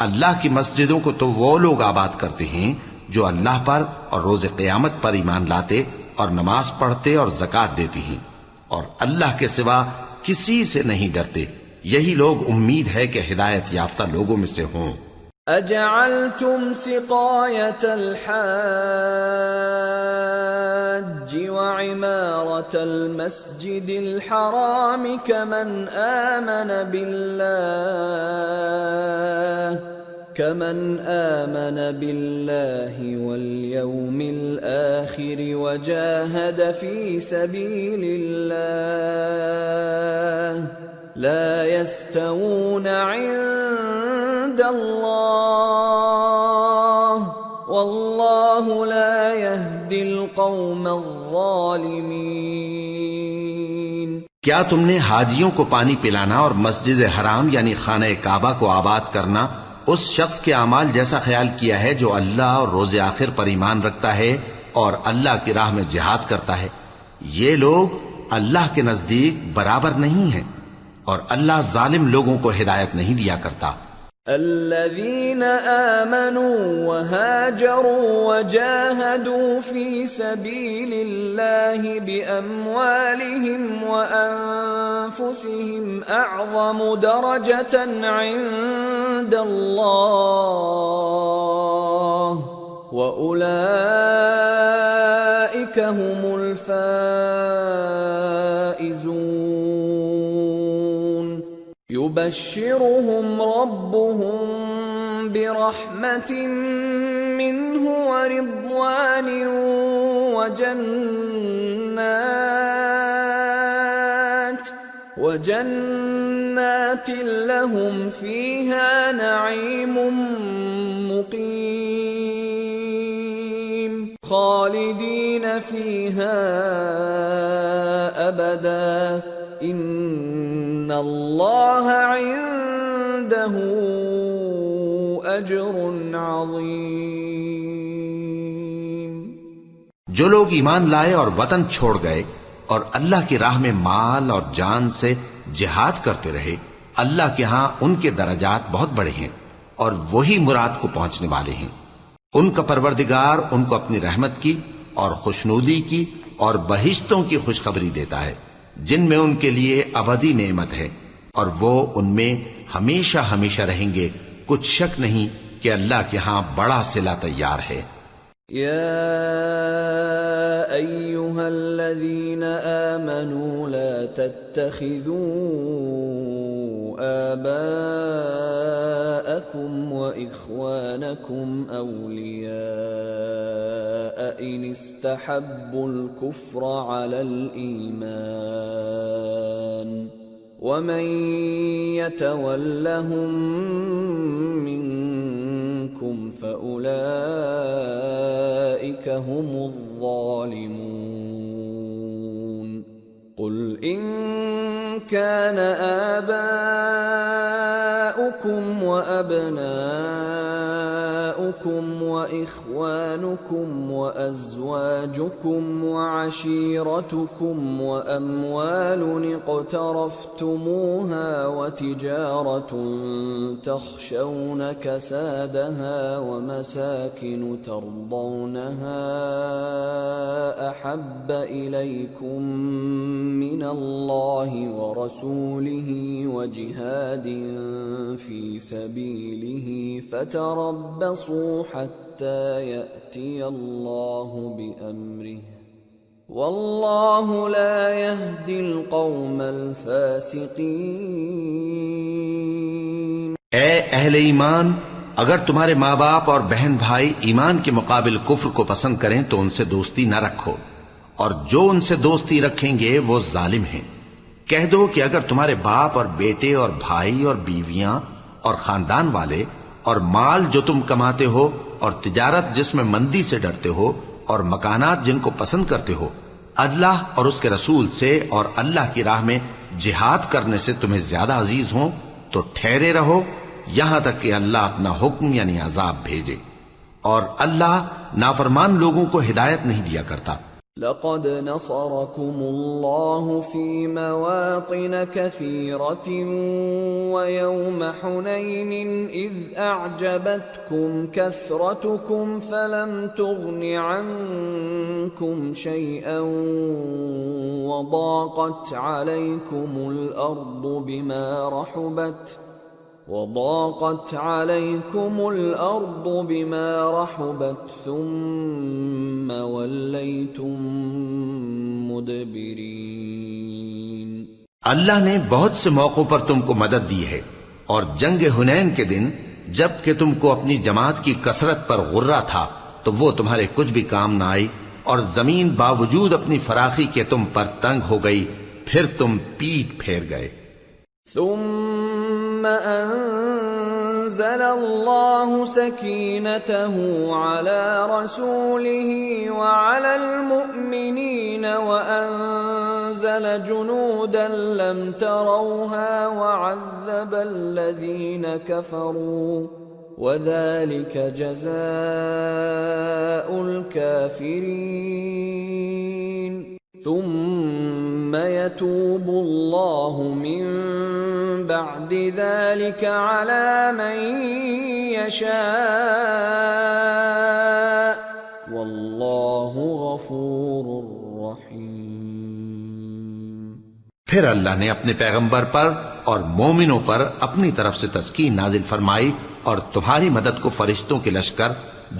اللہ کی مسجدوں کو تو وہ لوگ آباد کرتے ہیں جو اللہ پر اور روز قیامت پر ایمان لاتے اور نماز پڑھتے اور زکوٰۃ دیتی ہیں، اور اللہ کے سوا کسی سے نہیں ڈرتے۔ یہی لوگ امید ہے کہ ہدایت یافتہ لوگوں میں سے ہوں۔ اجعلتم سقاية الحاج وعمارة المسجد الحرام كمن آمن بالله واليوم الآخر وجاهد في سبيل الله لا يستوون عند الله والله لا يهدي القوم الظالمين۔ کیا تم نے حاجیوں کو پانی پلانا اور مسجد حرام یعنی خانہ کعبہ کو آباد کرنا اس شخص کے اعمال جیسا خیال کیا ہے جو اللہ اور روز آخر پر ایمان رکھتا ہے اور اللہ کی راہ میں جہاد کرتا ہے؟ یہ لوگ اللہ کے نزدیک برابر نہیں ہیں، اور اللہ ظالم لوگوں کو ہدایت نہیں دیا کرتا۔ الذين آمنوا وهاجروا وجاهدوا في سبيل الله بأموالهم وأنفسهم أعظم درجة عند الله وأولئك هم الفائزون۔ يبشرهم ربهم برحمة منه ورضوان وجنات لهم فيها نعيم مقيم خالدين فيها أبدا ان اللہ عنده اجر عظیم۔ جو لوگ ایمان لائے اور وطن چھوڑ گئے اور اللہ کی راہ میں مال اور جان سے جہاد کرتے رہے، اللہ کے ہاں ان کے درجات بہت بڑے ہیں اور وہی مراد کو پہنچنے والے ہیں۔ ان کا پروردگار ان کو اپنی رحمت کی اور خوشنودی کی اور بہشتوں کی خوشخبری دیتا ہے جن میں ان کے لیے ابدی نعمت ہے، اور وہ ان میں ہمیشہ ہمیشہ رہیں گے۔ کچھ شک نہیں کہ اللہ کے ہاں بڑا صلہ تیار ہے۔ یا ایھا الذین آمنوا لا تتخذوا آباءکم وإخوانکم اولیاء ان استحبوا الكفر على الإيمان ومن يتولهم منكم فأولئك هم الظالمون۔ قل إن كان آباؤكم وأبناؤكم أبناؤكم وإخوانكم وأزواجكم وعشيرتكم وأموال اقترفتموها وتجارة تخشون كسادها ومساكن ترضونها أحب إليكم من الله ورسوله وجهاد في سبيله فتربصوا حتى يأتي الله بأمره والله لا يهدي القوم الفاسقين۔ اے اہل ایمان، اگر تمہارے ماں باپ اور بہن بھائی ایمان کے مقابل کفر کو پسند کریں تو ان سے دوستی نہ رکھو، اور جو ان سے دوستی رکھیں گے وہ ظالم ہیں۔ کہہ دو کہ اگر تمہارے باپ اور بیٹے اور بھائی اور بیویاں اور خاندان والے اور مال جو تم کماتے ہو اور تجارت جس میں مندی سے ڈرتے ہو اور مکانات جن کو پسند کرتے ہو اللہ اور اس کے رسول سے اور اللہ کی راہ میں جہاد کرنے سے تمہیں زیادہ عزیز ہوں تو ٹھہرے رہو یہاں تک کہ اللہ اپنا حکم یعنی عذاب بھیجے، اور اللہ نافرمان لوگوں کو ہدایت نہیں دیا کرتا۔ لقد نصركم الله في مواطن كثيرة ويوم حنين إذ أعجبتكم كثرتكم فلم تغن عنكم شيئا وضاقت عليكم الأرض بما رحبت ثم وليتم مدبرين۔ اللہ نے بہت سے موقعوں پر تم کو مدد دی ہے، اور جنگ حنین کے دن جب کہ تم کو اپنی جماعت کی کثرت پر غرہ تھا تو وہ تمہارے کچھ بھی کام نہ آئی، اور زمین باوجود اپنی فراخی کے تم پر تنگ ہو گئی، پھر تم پیٹ پھیر گئے۔ ثم أنزل الله سكينته على رسوله وعلى المؤمنين وأنزل جنودا لم تروها وعذب الذين كفروا وذلك جزاء الكافرين ثم يتوب الله من بعد ذلك على من يشاء والله غفور رحيم۔ پھر اللہ نے اپنے پیغمبر پر اور مومنوں پر اپنی طرف سے تسکین نازل فرمائی اور تمہاری مدد کو فرشتوں کے لشکر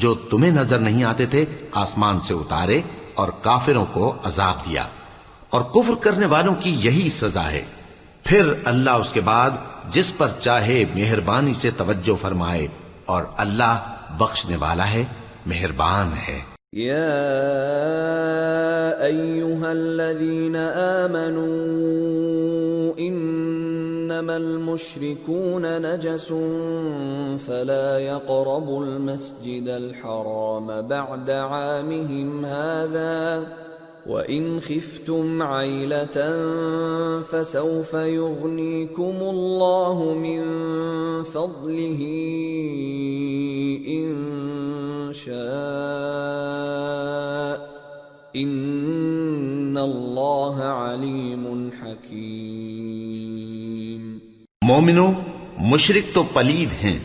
جو تمہیں نظر نہیں آتے تھے آسمان سے اتارے اور کافروں کو عذاب دیا، اور کفر کرنے والوں کی یہی سزا ہے۔ پھر اللہ اس کے بعد جس پر چاہے مہربانی سے توجہ فرمائے، اور اللہ بخشنے والا ہے، مہربان ہے۔ یا ایھا الذین آمنوا انما المشركون نجس فلا يقربوا المسجد الحرام بعد عامهم هذا وَإِنْ خِفْتُمْ عَيْلَةً فَسَوْفَ يُغْنِيكُمُ اللَّهُ مِنْ فَضْلِهِ إِنْ شَاءَ إِنَّ اللَّهَ عَلِيمٌ حَكِيمٌ۔ مومنو، مشرک تو پلید ہیں،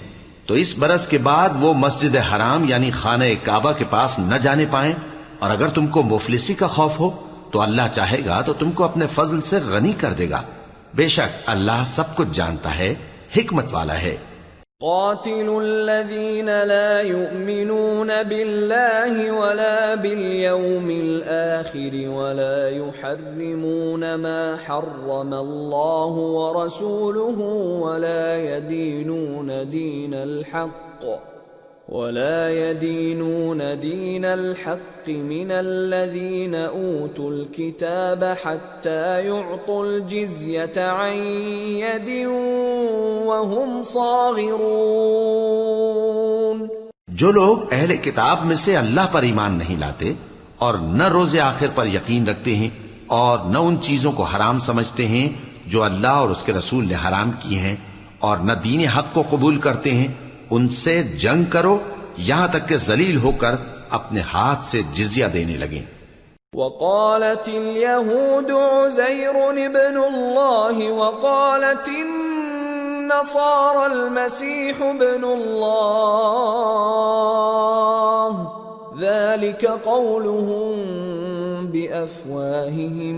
تو اس برس کے بعد وہ مسجد حرام یعنی خانہ کعبہ کے پاس نہ جانے پائیں، اور اگر تم کو مفلسی کا خوف ہو تو اللہ چاہے گا تو تم کو اپنے فضل سے غنی کر دے گا، بے شک اللہ سب کچھ جانتا ہے، حکمت والا ہے۔ قاتلوا الذين لا يؤمنون بالله ولا باليوم الآخر ولا يحرمون ما حرم الله ورسوله ولا يدينون دين الحق من الذين أوتوا الكتاب حتى يعطوا الجزية عن يد وهم صاغرون۔ جو لوگ اہل کتاب میں سے اللہ پر ایمان نہیں لاتے اور نہ روز آخر پر یقین رکھتے ہیں اور نہ ان چیزوں کو حرام سمجھتے ہیں جو اللہ اور اس کے رسول نے حرام کی ہیں اور نہ دین حق کو قبول کرتے ہیں، ان سے جنگ کرو یہاں تک کہ ذلیل ہو کر اپنے ہاتھ سے جزیہ دینے لگیں۔ وقالت اليهود عزير ابن الله وقالت النصارى المسيح ابن الله ذلك قولهم بأفواههم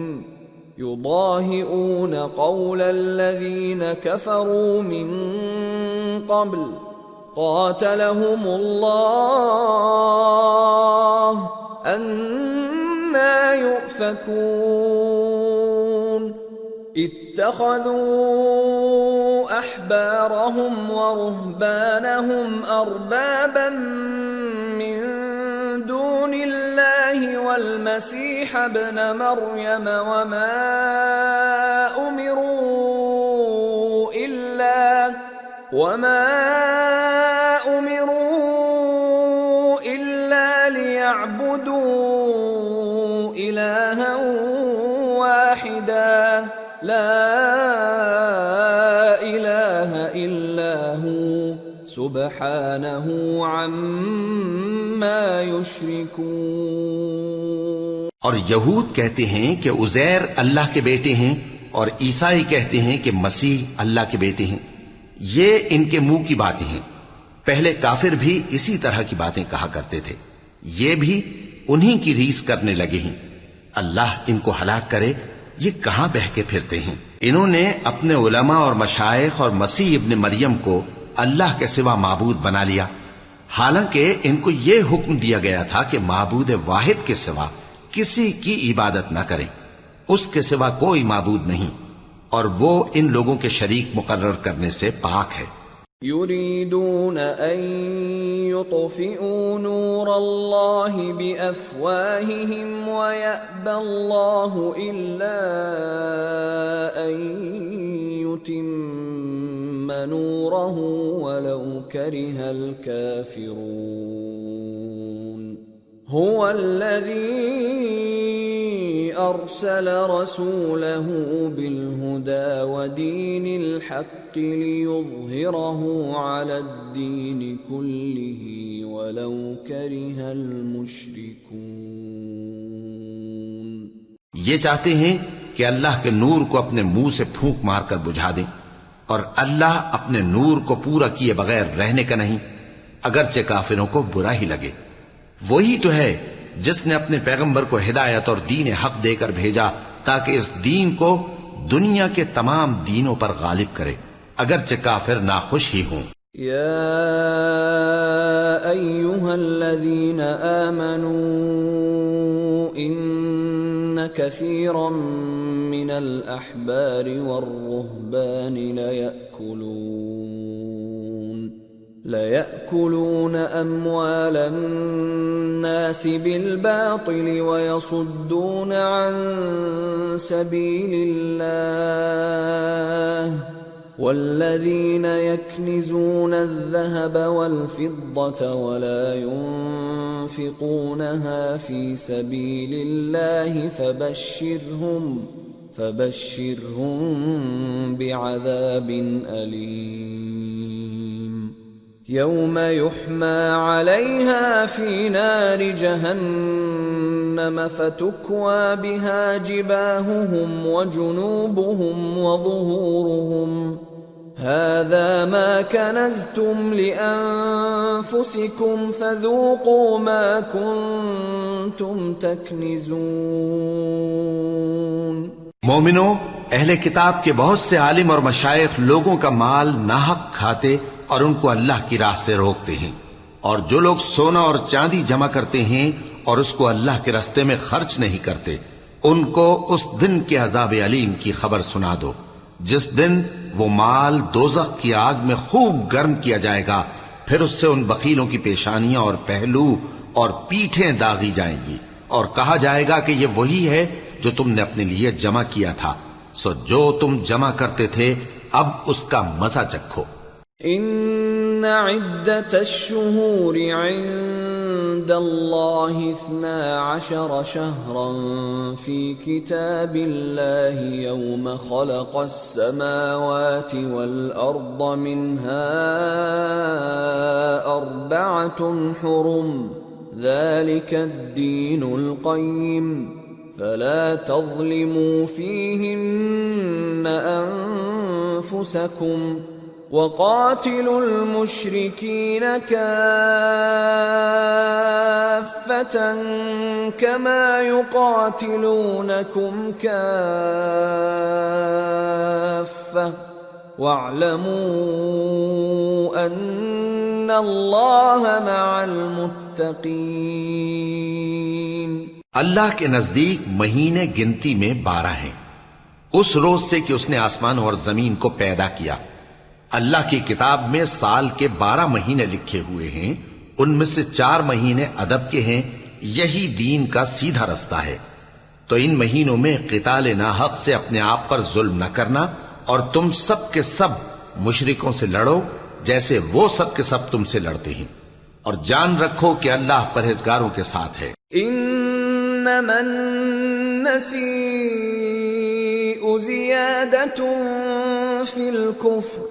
يضاهئون قول الذين كفروا من قبل قاتلهم الله أَنَّى يُؤْفَكُونَ اتَّخَذُوا أَحْبَارَهُمْ وَرُهْبَانَهُمْ أَرْبَابًا مِّن دُونِ اللَّهِ وَالْمَسِيحَ ابْنَ مَرْيَمَ وَمَا أُمِرُوا إِلَّا لِيَعْبُدُوا إِلَٰهًا وَاحِدًا لَا إِلَٰهَ إِلَّا هُوَ سُبْحَانَهُ عَمَّا يُشْرِكُونَ۔ اور یہود کہتے ہیں کہ عزیر اللہ کے بیٹے ہیں، اور عیسائی کہتے ہیں کہ مسیح اللہ کے بیٹے ہیں۔ یہ ان کے منہ کی باتیں ہیں۔ پہلے کافر بھی اسی طرح کی باتیں کہا کرتے تھے، یہ بھی انہی کی ریس کرنے لگے ہیں۔ اللہ ان کو ہلاک کرے، یہ کہاں بہہ کے پھرتے ہیں۔ انہوں نے اپنے علماء اور مشائخ اور مسیح ابن مریم کو اللہ کے سوا معبود بنا لیا، حالانکہ ان کو یہ حکم دیا گیا تھا کہ معبود واحد کے سوا کسی کی عبادت نہ کریں، اس کے سوا کوئی معبود نہیں، اور وہ ان لوگوں کے شریک مقرر کرنے سے پاک ہے۔ يريدون أن يطفئوا نور الله بأفواههم ويأبى الله إلا أن يتم نوره ولو كره الكافرون هو الذي أرسل رسوله بالهدى ودين الحق ليظهره على الدين كله ولو كره المشركون۔ یہ چاہتے ہیں کہ اللہ کے نور کو اپنے منہ سے پھونک مار کر بجھا دیں، اور اللہ اپنے نور کو پورا کیے بغیر رہنے کا نہیں، اگرچہ کافروں کو برا ہی لگے۔ وہی تو ہے جس نے اپنے پیغمبر کو ہدایت اور دین حق دے کر بھیجا تاکہ اس دین کو دنیا کے تمام دینوں پر غالب کرے، اگرچہ کافر ناخوش ہی ہوں۔ یا ایھا الذین آمنوا ان کثیرا من الاحبار والرہبان لَيَأْكُلُونَ أَمْوَالَ النَّاسِ بِالْبَاطِلِ وَيَصُدُّونَ عَن سَبِيلِ اللَّهِ وَالَّذِينَ يَكْنِزُونَ الذَّهَبَ وَالْفِضَّةَ وَلَا يُنفِقُونَهَا فِي سَبِيلِ اللَّهِ فَبَشِّرْهُم بِعَذَابٍ أَلِيمٍ يوم يحمى عليها في نار جهنم فتكوى بها جباههم وجنوبهم وظهورهم هذا ما كنزتم لأنفسكم فذوقوا ما كنتم تكنزون۔ مومنو، اہل کتاب کے بہت سے عالم اور مشائخ لوگوں کا مال ناحق کھاتے اور ان کو اللہ کی راہ سے روکتے ہیں، اور جو لوگ سونا اور چاندی جمع کرتے ہیں اور اس کو اللہ کے راستے میں خرچ نہیں کرتے، ان کو اس دن کے عذاب علیم کی خبر سنا دو، جس دن وہ مال دوزخ کی آگ میں خوب گرم کیا جائے گا، پھر اس سے ان بخیلوں کی پیشانیاں اور پہلو اور پیٹھیں داغی جائیں گی، اور کہا جائے گا کہ یہ وہی ہے جو تم نے اپنے لیے جمع کیا تھا، سو جو تم جمع کرتے تھے اب اس کا مزہ چکھو۔ ان عدت الشہور عند الله 12 شهرا في كتاب الله يوم خلق السماوات والأرض منها 4 حرم ذلك الدين القيم فلا تظلموا فيهن أنفسكم وقاتلوا المشركين كافة كما يقاتلونكم كافة واعلموا أن الله مع المتقين۔ اللہ کے نزدیک مہینے گنتی میں 12 ہیں، اس روز سے کہ اس نے آسمان اور زمین کو پیدا کیا۔ اللہ کی کتاب میں سال کے 12 مہینے لکھے ہوئے ہیں، ان میں سے 4 مہینے ادب کے ہیں، یہی دین کا سیدھا رستہ ہے۔ تو ان مہینوں میں قتال ناحق سے اپنے آپ پر ظلم نہ کرنا، اور تم سب کے سب مشرکوں سے لڑو جیسے وہ سب کے سب تم سے لڑتے ہیں، اور جان رکھو کہ اللہ پرہیزگاروں کے ساتھ ہے۔ انما النسیء زیادۃ فی الکفر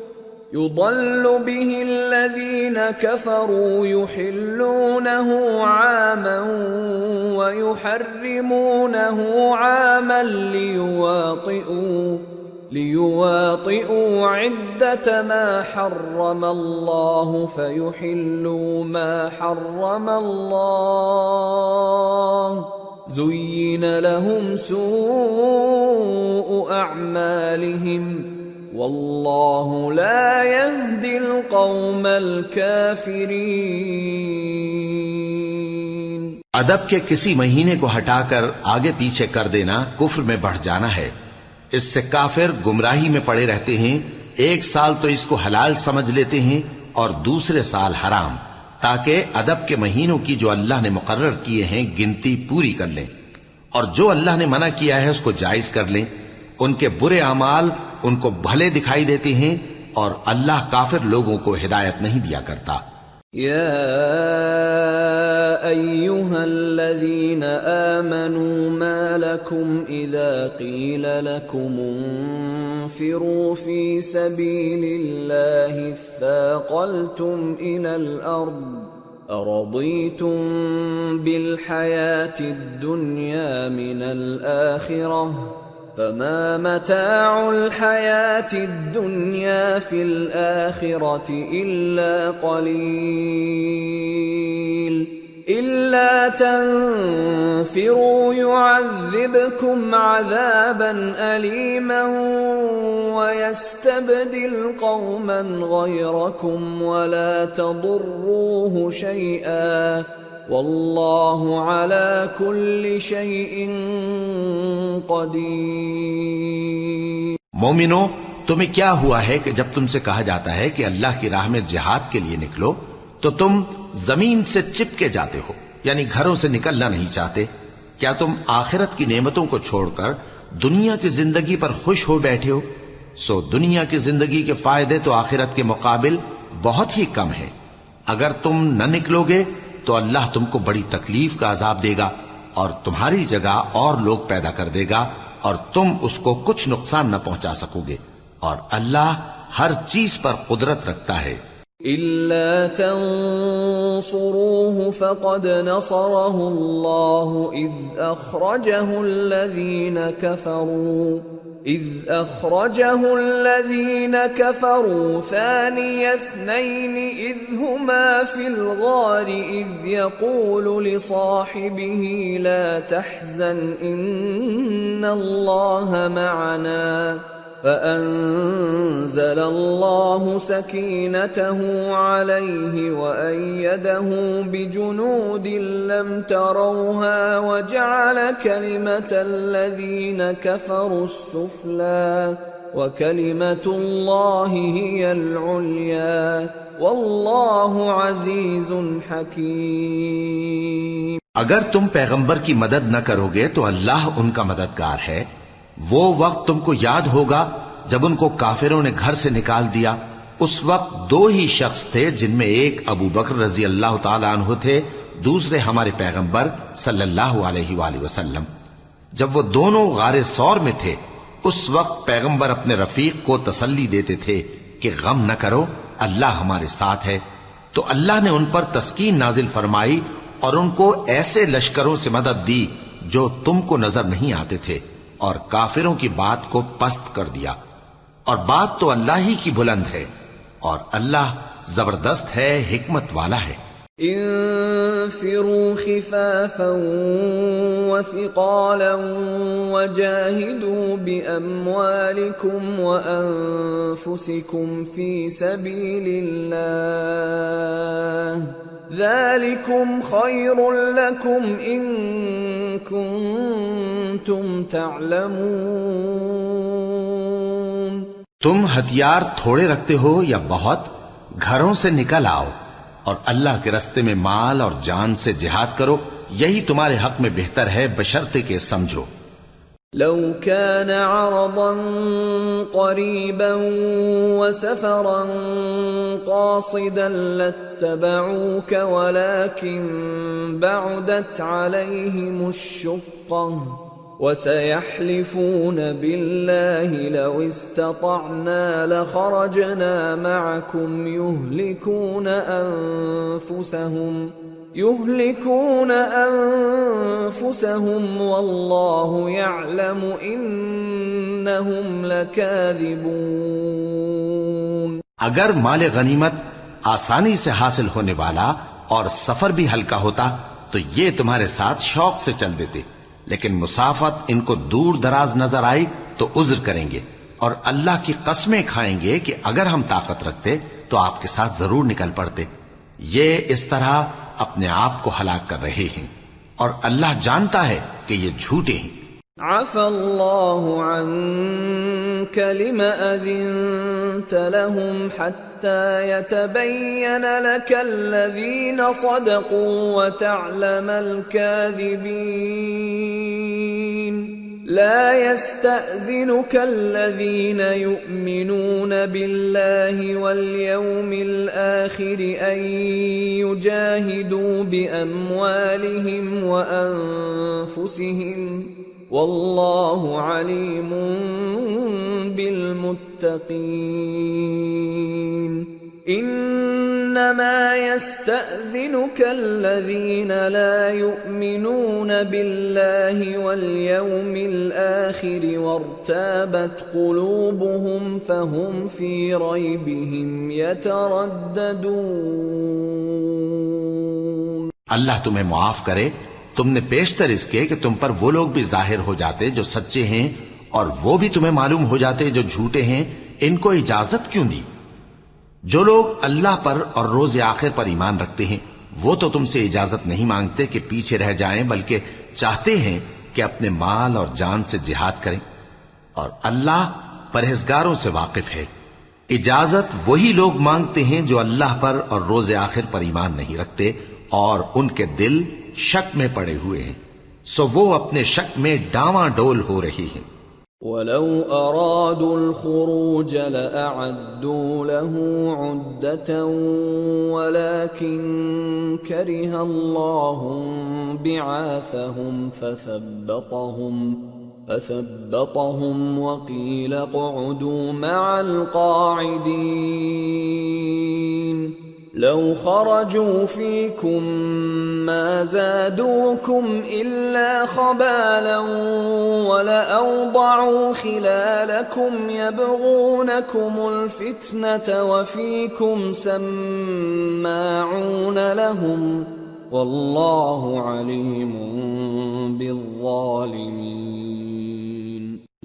يضل به الذين كفروا يحلونه عاما ويحرمونه عاما ليواطئوا عدة ما حرم الله فيحلوا ما حرم الله زين لهم سوء أعمالهم واللہ لا يهدی القوم الکافرین۔ ادب کے کسی مہینے کو ہٹا کر آگے پیچھے کر دینا کفر میں بڑھ جانا ہے، اس سے کافر گمراہی میں پڑے رہتے ہیں۔ ایک سال تو اس کو حلال سمجھ لیتے ہیں اور دوسرے سال حرام، تاکہ ادب کے مہینوں کی جو اللہ نے مقرر کیے ہیں گنتی پوری کر لیں، اور جو اللہ نے منع کیا ہے اس کو جائز کر لیں۔ ان کے برے اعمال ان کو بھلے دکھائی دیتے ہیں، اور اللہ کافر لوگوں کو ہدایت نہیں دیا کرتا۔ یا ایھا الذین آمنوا ما لکم اذا قیل لکم انفروا فی سبیل اللہ اثاقلتم الی الارض ارضیتم بالحیاة الدنیا من الآخرہ فما متاع الحياة الدنيا في الآخرة إلا قليل إلا تنفروا يعذبكم عذابا أليما ويستبدل قوما غيركم ولا تضروه شيئا واللہ علی کل شیء قدیر۔ مومنو، تمہیں کیا ہوا ہے کہ جب تم سے کہا جاتا ہے کہ اللہ کی راہ میں جہاد کے لیے نکلو تو تم زمین سے چپکے جاتے ہو، یعنی گھروں سے نکلنا نہیں چاہتے؟ کیا تم آخرت کی نعمتوں کو چھوڑ کر دنیا کی زندگی پر خوش ہو بیٹھے ہو؟ سو دنیا کی زندگی کے فائدے تو آخرت کے مقابل بہت ہی کم ہیں۔ اگر تم نہ نکلو گے تو اللہ تم کو بڑی تکلیف کا عذاب دے گا، اور تمہاری جگہ اور لوگ پیدا کر دے گا، اور تم اس کو کچھ نقصان نہ پہنچا سکو گے، اور اللہ ہر چیز پر قدرت رکھتا ہے۔ إِلَّا تَنصُرُوهُ فَقَدْ نَصَرَهُ اللَّهُ إِذْ أَخْرَجَهُ الَّذِينَ كَفَرُوا ثَانِيَ اثْنَيْنِ إِذْ هُمَا فِي الْغَارِ إِذْ يَقُولُ لِصَاحِبِهِ لَا تَحْزَنْ إِنَّ اللَّهَ مَعَنَا فأنزل الله سكينته عليه وأيده بجنود لم تروها وجعل كلمة الذين كفروا السفلى وكلمة الله هي العليا والله عزيز حكيم۔ اگر تم پیغمبر کی مدد نہ کرو گے تو اللہ ان کا مددگار ہے۔ وہ وقت تم کو یاد ہوگا جب ان کو کافروں نے گھر سے نکال دیا۔ اس وقت 2 ہی شخص تھے، جن میں ایک ابو بکر رضی اللہ تعالی عنہ تھے، دوسرے ہمارے پیغمبر صلی اللہ علیہ وآلہ وسلم۔ جب وہ دونوں غار ثور میں تھے اس وقت پیغمبر اپنے رفیق کو تسلی دیتے تھے کہ غم نہ کرو، اللہ ہمارے ساتھ ہے۔ تو اللہ نے ان پر تسکین نازل فرمائی اور ان کو ایسے لشکروں سے مدد دی جو تم کو نظر نہیں آتے تھے، اور کافروں کی بات کو پست کر دیا۔ اور بات تو اللہ ہی کی بلند ہے، اور اللہ زبردست ہے، حکمت والا ہے۔ انفروا خفافا وثقالا وجاهدوا بأموالكم وأنفسكم في سبيل الله ذلكم خير لكم إن كنتم تعلمون۔ تم ہتھیار تھوڑے رکھتے ہو یا بہت، گھروں سے نکل آؤ اور اللہ کے رستے میں مال اور جان سے جہاد کرو، یہی تمہارے حق میں بہتر ہے بشرطے کہ سمجھو۔ لو كان عرضا قريبا وسفرا قاصدا لاتبعوك ولكن بعدت عليهم الشقة وسيحلفون بالله لو استطعنا لخرجنا معكم يهلكون أنفسهم والله يعلم إنهم لكاذبون۔ اگر مال غنیمت آسانی سے حاصل ہونے والا اور سفر بھی ہلکا ہوتا تو یہ تمہارے ساتھ شوق سے چل دیتے، لیکن مسافت ان کو دور دراز نظر آئی تو عذر کریں گے، اور اللہ کی قسمیں کھائیں گے کہ اگر ہم طاقت رکھتے تو آپ کے ساتھ ضرور نکل پڑتے۔ یہ اس طرح اپنے آپ کو ہلاک کر رہے ہیں، اور اللہ جانتا ہے کہ یہ جھوٹے ہیں۔ عفى الله عنك لما أذنت لهم حتى يتبين لك الذين صدقوا وتعلم الكاذبين۔ لا يستأذنك الذين يؤمنون بالله واليوم الآخر أن يجاهدوا بأموالهم وأنفسهم والله عليم بالمتقين۔ انما يستأذنك الذين لا يؤمنون بالله واليوم الآخر وارتابت قلوبهم فهم في ريبهم يترددون۔ اللہ تمہیں معاف کرے، تم نے پیشتر اس کے کہ تم پر وہ لوگ بھی ظاہر ہو جاتے جو سچے ہیں، اور وہ بھی تمہیں معلوم ہو جاتے جو جھوٹے ہیں۔ ان کو اجازت کیوں دی؟ جو لوگ اللہ پر اور روز آخر پر ایمان رکھتے ہیں وہ تو تم سے اجازت نہیں مانگتے کہ پیچھے رہ جائیں، بلکہ چاہتے ہیں کہ اپنے مال اور جان سے جہاد کریں، اور اللہ پرہیزگاروں سے واقف ہے۔ اجازت وہی لوگ مانگتے ہیں جو اللہ پر اور روز آخر پر ایمان نہیں رکھتے اور ان کے دل شک میں پڑے ہوئے ہیں، سو وہ اپنے شک میں ڈاواں ڈول ہو رہی ہیں۔ وَلَوْ أَرَادُوا الْخُرُوجَ لَأَعَدُّوا لَهُ عُدَّةً وَلَكِنْ كَرِهَ اللَّهُ بِعَاثَهُمْ فَثَبَّطَهُمْ وَقِيلَ اقْعُدُوا مَعَ الْقَاعِدِينَ۔ لو خرجوا فيكم ما زادوكم إلا خبالا ولأوضعوا خلالكم يبغونكم الفتنة وفيكم سماعون لهم والله عليم بالظالمين۔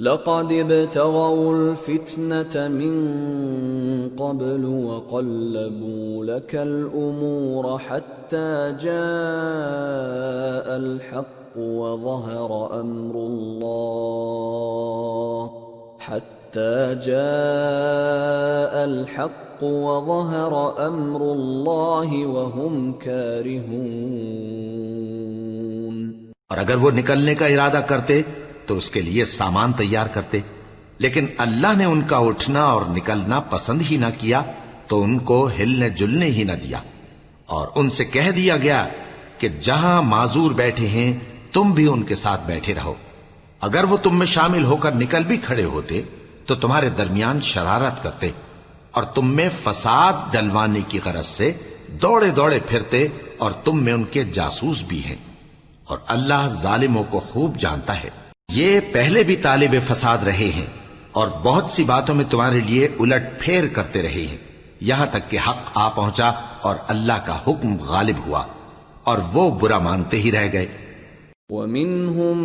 لقد ابتغوا الفتنة من قبل وقلبوا لك الأمور حتى جاء الحق وظهر أمر الله وهم كارهون۔ اور اگر وہ نکلنے کا ارادہ کرتے تو اس کے لیے سامان تیار کرتے، لیکن اللہ نے ان کا اٹھنا اور نکلنا پسند ہی نہ کیا تو ان کو ہلنے جلنے ہی نہ دیا، اور ان سے کہہ دیا گیا کہ جہاں معذور بیٹھے ہیں تم بھی ان کے ساتھ بیٹھے رہو. اگر وہ تم میں شامل ہو کر نکل بھی کھڑے ہوتے تو تمہارے درمیان شرارت کرتے اور تم میں فساد ڈلوانے کی غرض سے دوڑے دوڑے پھرتے اور تم میں ان کے جاسوس بھی ہیں. اور اللہ ظالموں کو خوب جانتا ہے. یہ پہلے بھی طالب فساد رہے ہیں اور بہت سی باتوں میں تمہارے لیے الٹ پھیر کرتے رہے ہیں، یہاں تک کہ حق آ پہنچا اور اللہ کا حکم غالب ہوا اور وہ برا مانتے ہی رہ گئے. وَمِنْهُمْ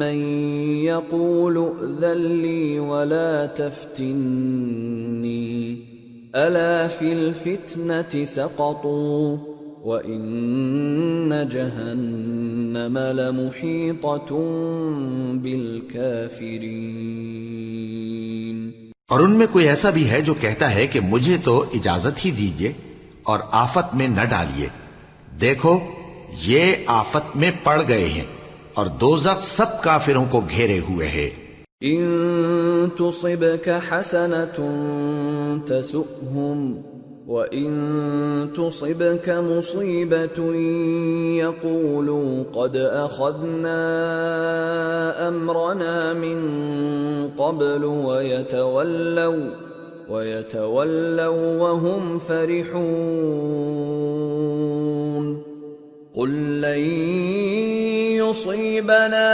مَنْ يَقُولُ ائْذَنْ لِي وَلَا تَفْتِنِّي أَلَا فِي الْفِتْنَةِ سَقَطُوا وَإِنَّ جَهَنَّمَ لَمُحِيطَةٌ بِالْكَافِرِينَ. اور ان میں کوئی ایسا بھی ہے جو کہتا ہے کہ مجھے تو اجازت ہی دیجئے اور آفت میں نہ ڈالیے. دیکھو یہ آفت میں پڑ گئے ہیں اور دوزخ سب کافروں کو گھیرے ہوئے ہے. ان تصبك حسنة تسؤهم وان تصبك مصيبة يقولوا قد اخذنا امرنا من قبل ويتولوا وهم فرحون. قل لن يصيبنا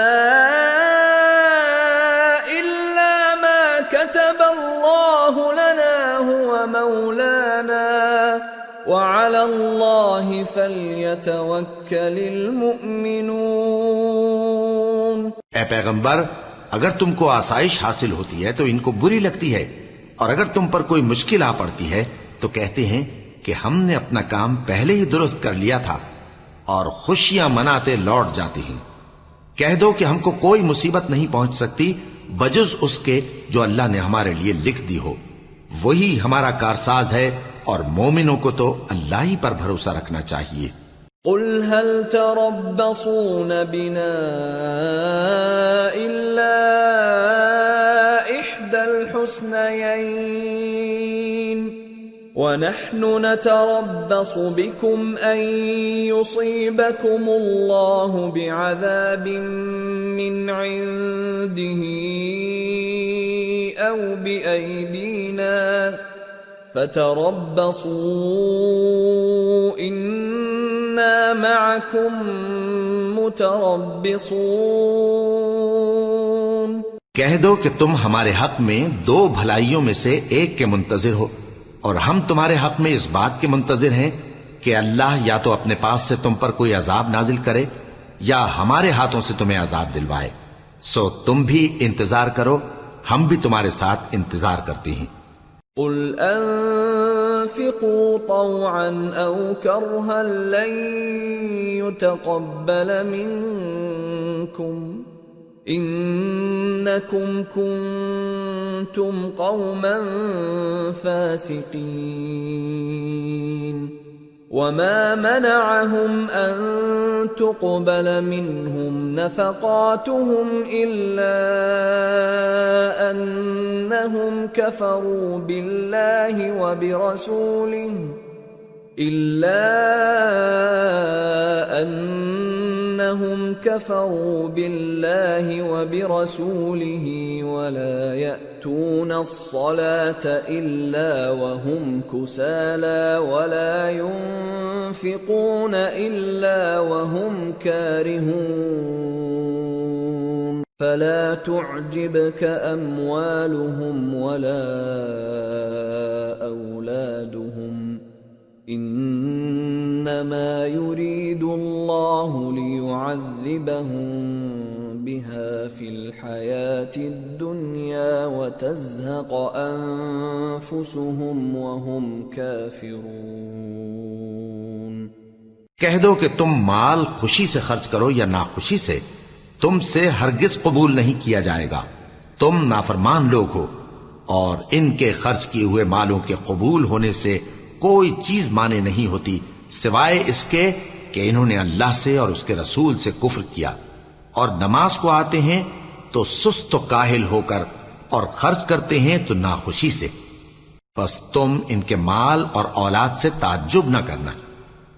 إلا ما كتب الله لنا هو مولانا وعلى الله فليتوكل المؤمنون. اے پیغمبر، اگر تم کو آسائش حاصل ہوتی ہے تو ان کو بری لگتی ہے، اور اگر تم پر کوئی مشکل آ پڑتی ہے تو کہتے ہیں کہ ہم نے اپنا کام پہلے ہی درست کر لیا تھا، اور خوشیاں مناتے لوٹ جاتے ہیں. کہہ دو کہ ہم کو کوئی مصیبت نہیں پہنچ سکتی بجز اس کے جو اللہ نے ہمارے لیے لکھ دی ہو. وہی ہمارا کارساز ہے، اور مومنوں کو تو اللہ ہی پر بھروسہ رکھنا چاہیے. قل هل تربصون بنا إلا إحدى الحسنيين ونحن نتربص بكم أن يصيبكم الله بعذاب من عنده أو بأيدينا فتربصوا إنا معكم متربصون. کہہ دو کہ تم ہمارے حق میں دو بھلائیوں میں سے ایک کے منتظر ہو، اور ہم تمہارے حق میں اس بات کے منتظر ہیں کہ اللہ یا تو اپنے پاس سے تم پر کوئی عذاب نازل کرے یا ہمارے ہاتھوں سے تمہیں عذاب دلوائے. سو تم بھی انتظار کرو، ہم بھی تمہارے ساتھ انتظار کرتے ہیں. قل انفقوا طوعا او کرها لن يتقبل منكم انکم کنتم قوما فاسقین. وما منعهم ان تقبل منهم نفقاتهم الا انهم كفروا بالله وبرسوله ولا يأتون الصلاة إلا وهم كسالى ولا ينفقون إلا وهم كارهون. فلا تعجبك أموالهم ولا أولادهم انما يريد الله ليعذبهم بها في الحياة الدنيا وتزهق انفسهم وهم كافرون. کہہ دو کہ تم مال خوشی سے خرچ کرو یا ناخوشی سے، تم سے ہرگز قبول نہیں کیا جائے گا. تم نافرمان لوگ ہو، اور ان کے خرچ کیے ہوئے مالوں کے قبول ہونے سے کوئی چیز مانے نہیں ہوتی سوائے اس کے کہ انہوں نے اللہ سے اور اس کے رسول سے کفر کیا، اور نماز کو آتے ہیں تو سست و کاہل ہو کر، اور خرچ کرتے ہیں تو ناخوشی سے. بس تم ان کے مال اور اولاد سے تعجب نہ کرنا،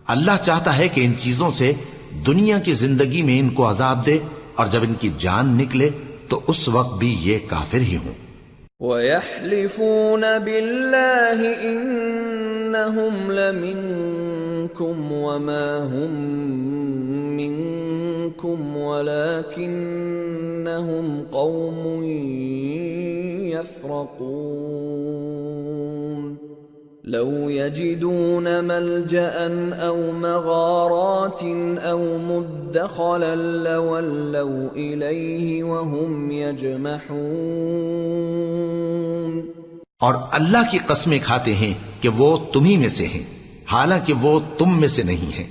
اللہ چاہتا ہے کہ ان چیزوں سے دنیا کی زندگی میں ان کو عذاب دے، اور جب ان کی جان نکلے تو اس وقت بھی یہ کافر ہی ہوں۔ وَيَحْلِفُونَ بِاللَّهِ إِنَّهُمْ لَمِنكُمْ وَمَا هُمْ مِنكُمْ وَلَكِنَّهُمْ قَوْمٌ يَفْرَقُونَ لَوْ يَجِدُونَ مَلْجَأً أَوْ مَغَارَاتٍ أَوْ مُدَّخَلًا لَوَلَّوْا إِلَيْهِ وَهُمْ يَجْمَحُونَ۔ اور اللہ کی قسمیں کھاتے ہیں کہ وہ تمہی میں سے ہیں، حالانکہ وہ تم میں سے نہیں ہیں۔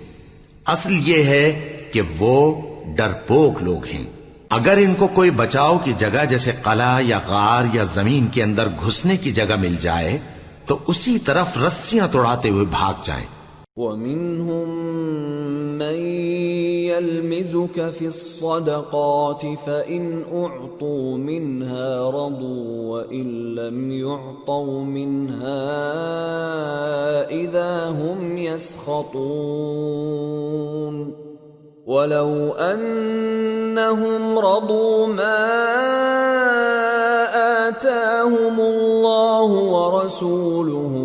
اصل یہ ہے کہ وہ ڈرپوک لوگ ہیں۔ اگر ان کو کوئی بچاؤ کی جگہ جیسے قلعہ یا غار یا زمین کے اندر گھسنے کی جگہ مل جائے تو اسی طرف رسیاں توڑاتے ہوئے بھاگ جائیں۔ وَمِنْهُمْ مَنْ يَلْمِزُكَ فِي الصَّدَقَاتِ فَإِنْ أُعْطُوا مِنْهَا رَضُوا وَإِنْ لَمْ يُعْطَوْا مِنْهَا إِذَا هُمْ يَسْخَطُونَ وَلَوْ أَنَّهُمْ رَضُوا مَا آتَاهُمُ اللَّهُ وَرَسُولُهُ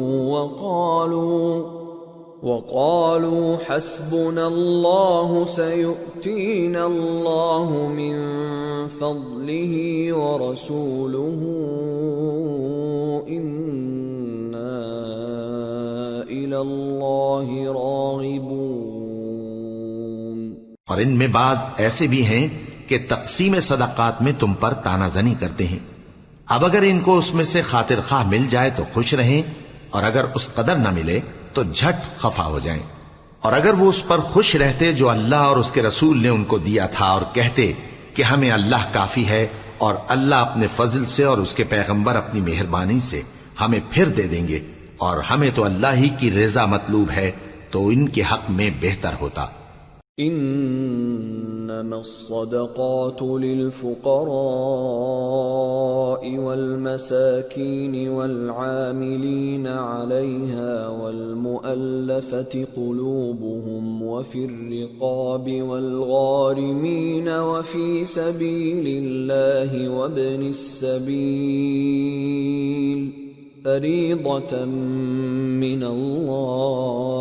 وَقَالُوا حَسْبُنَا اللَّهُ سَيُؤْتِينَا اللَّهُ مِنْ فَضْلِهِ وَرَسُولُهُ إِنَّا إِلَى اللَّهِ رَاغِبُونَ۔ اور ان میں بعض ایسے بھی ہیں کہ تقسیم صدقات میں تم پر تانا زنی کرتے ہیں۔ اب اگر ان کو اس میں سے خاطر خواہ مل جائے تو خوش رہیں، اور اگر اس قدر نہ ملے تو جھٹ خفا ہو جائیں۔ اور اگر وہ اس پر خوش رہتے جو اللہ اور اس کے رسول نے ان کو دیا تھا، اور کہتے کہ ہمیں اللہ کافی ہے، اور اللہ اپنے فضل سے اور اس کے پیغمبر اپنی مہربانی سے ہمیں پھر دے دیں گے، اور ہمیں تو اللہ ہی کی رضا مطلوب ہے، تو ان کے حق میں بہتر ہوتا۔ انما الصدقات للفقراء والمساكين والعاملين عليها والمؤلفة قلوبهم وفي الرقاب والغارمين وفي سبيل الله وابن السبيل فريضة من الله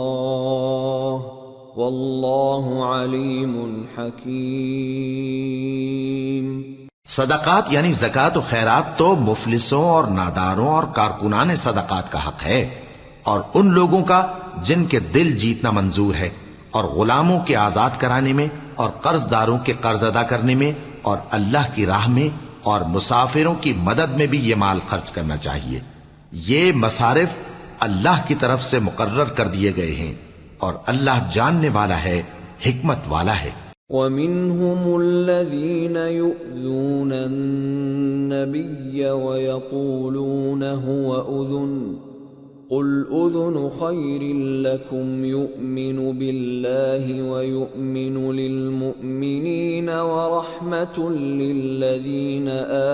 واللہ علیم حکیم۔ صدقات یعنی زکوٰۃ و خیرات تو مفلسوں اور ناداروں اور کارکنان صدقات کا حق ہے، اور ان لوگوں کا جن کے دل جیتنا منظور ہے، اور غلاموں کے آزاد کرانے میں، اور قرض داروں کے قرض ادا کرنے میں، اور اللہ کی راہ میں، اور مسافروں کی مدد میں بھی یہ مال خرچ کرنا چاہیے۔ یہ مصارف اللہ کی طرف سے مقرر کر دیے گئے ہیں، اور اللہ جاننے والا ہے، حکمت والا ہے۔ وَمِنْهُمُ الَّذِينَ يُؤْذُونَ النَّبِيَّ وَيَقُولُونَ هُوَ أُذُنٌ قُلْ أُذُنُ خَيْرٍ لَكُمْ يُؤْمِنُ بِاللَّهِ وَيُؤْمِنُ لِلْمُؤْمِنِينَ وَرَحْمَةٌ لِلَّذِينَ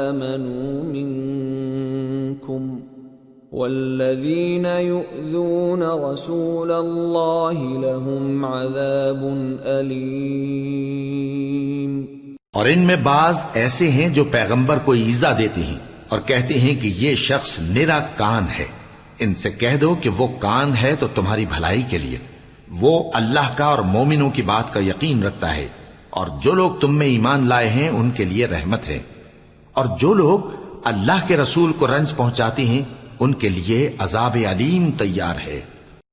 آمَنُوا مِنْكُمْ والذین یؤذون رسول اللہ لهم عذاب علیم۔ اور ان میں بعض ایسے ہیں جو پیغمبر کو ایذا دیتے ہیں اور کہتے ہیں کہ یہ شخص نرا کان ہے۔ ان سے کہہ دو کہ وہ کان ہے تو تمہاری بھلائی کے لیے، وہ اللہ کا اور مومنوں کی بات کا یقین رکھتا ہے، اور جو لوگ تم میں ایمان لائے ہیں ان کے لیے رحمت ہے، اور جو لوگ اللہ کے رسول کو رنج پہنچاتے ہیں ان کے لیے عذاب علیم تیار ہے۔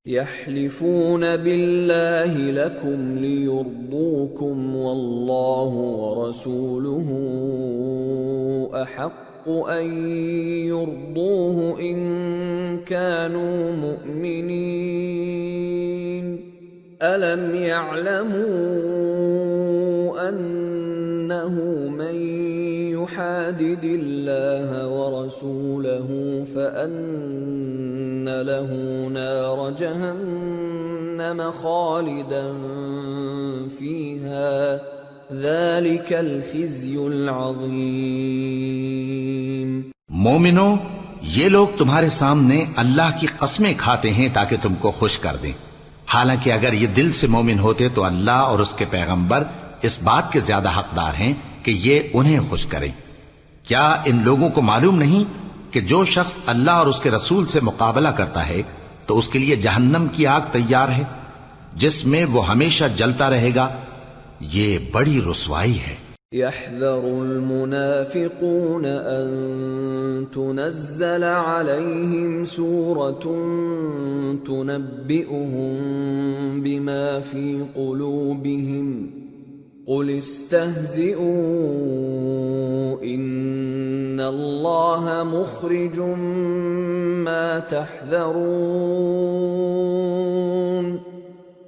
یحلفون باللہ لکم لیرضوکم واللہ ورسولہ احق ان یرضوہ ان كانوا مؤمنین الم یعلموا انہ من يحادد الله ورسوله فأن له نار جهنم خالدا فيها ذلك الخزي العظيم۔ مومنو، یہ لوگ تمہارے سامنے اللہ کی قسمیں کھاتے ہیں تاکہ تم کو خوش کر دیں، حالانکہ اگر یہ دل سے مومن ہوتے تو اللہ اور اس کے پیغمبر اس بات کے زیادہ حقدار ہیں کہ یہ انہیں خوش کریں۔ کیا ان لوگوں کو معلوم نہیں کہ جو شخص اللہ اور اس کے رسول سے مقابلہ کرتا ہے تو اس کے لیے جہنم کی آگ تیار ہے جس میں وہ ہمیشہ جلتا رہے گا، یہ بڑی رسوائی ہے۔ يحذر المنافقون أن تنزل عليهم سورة تنبئهم بما في قلوبهم قل استهزئوا إن الله مخرج ما تحذرون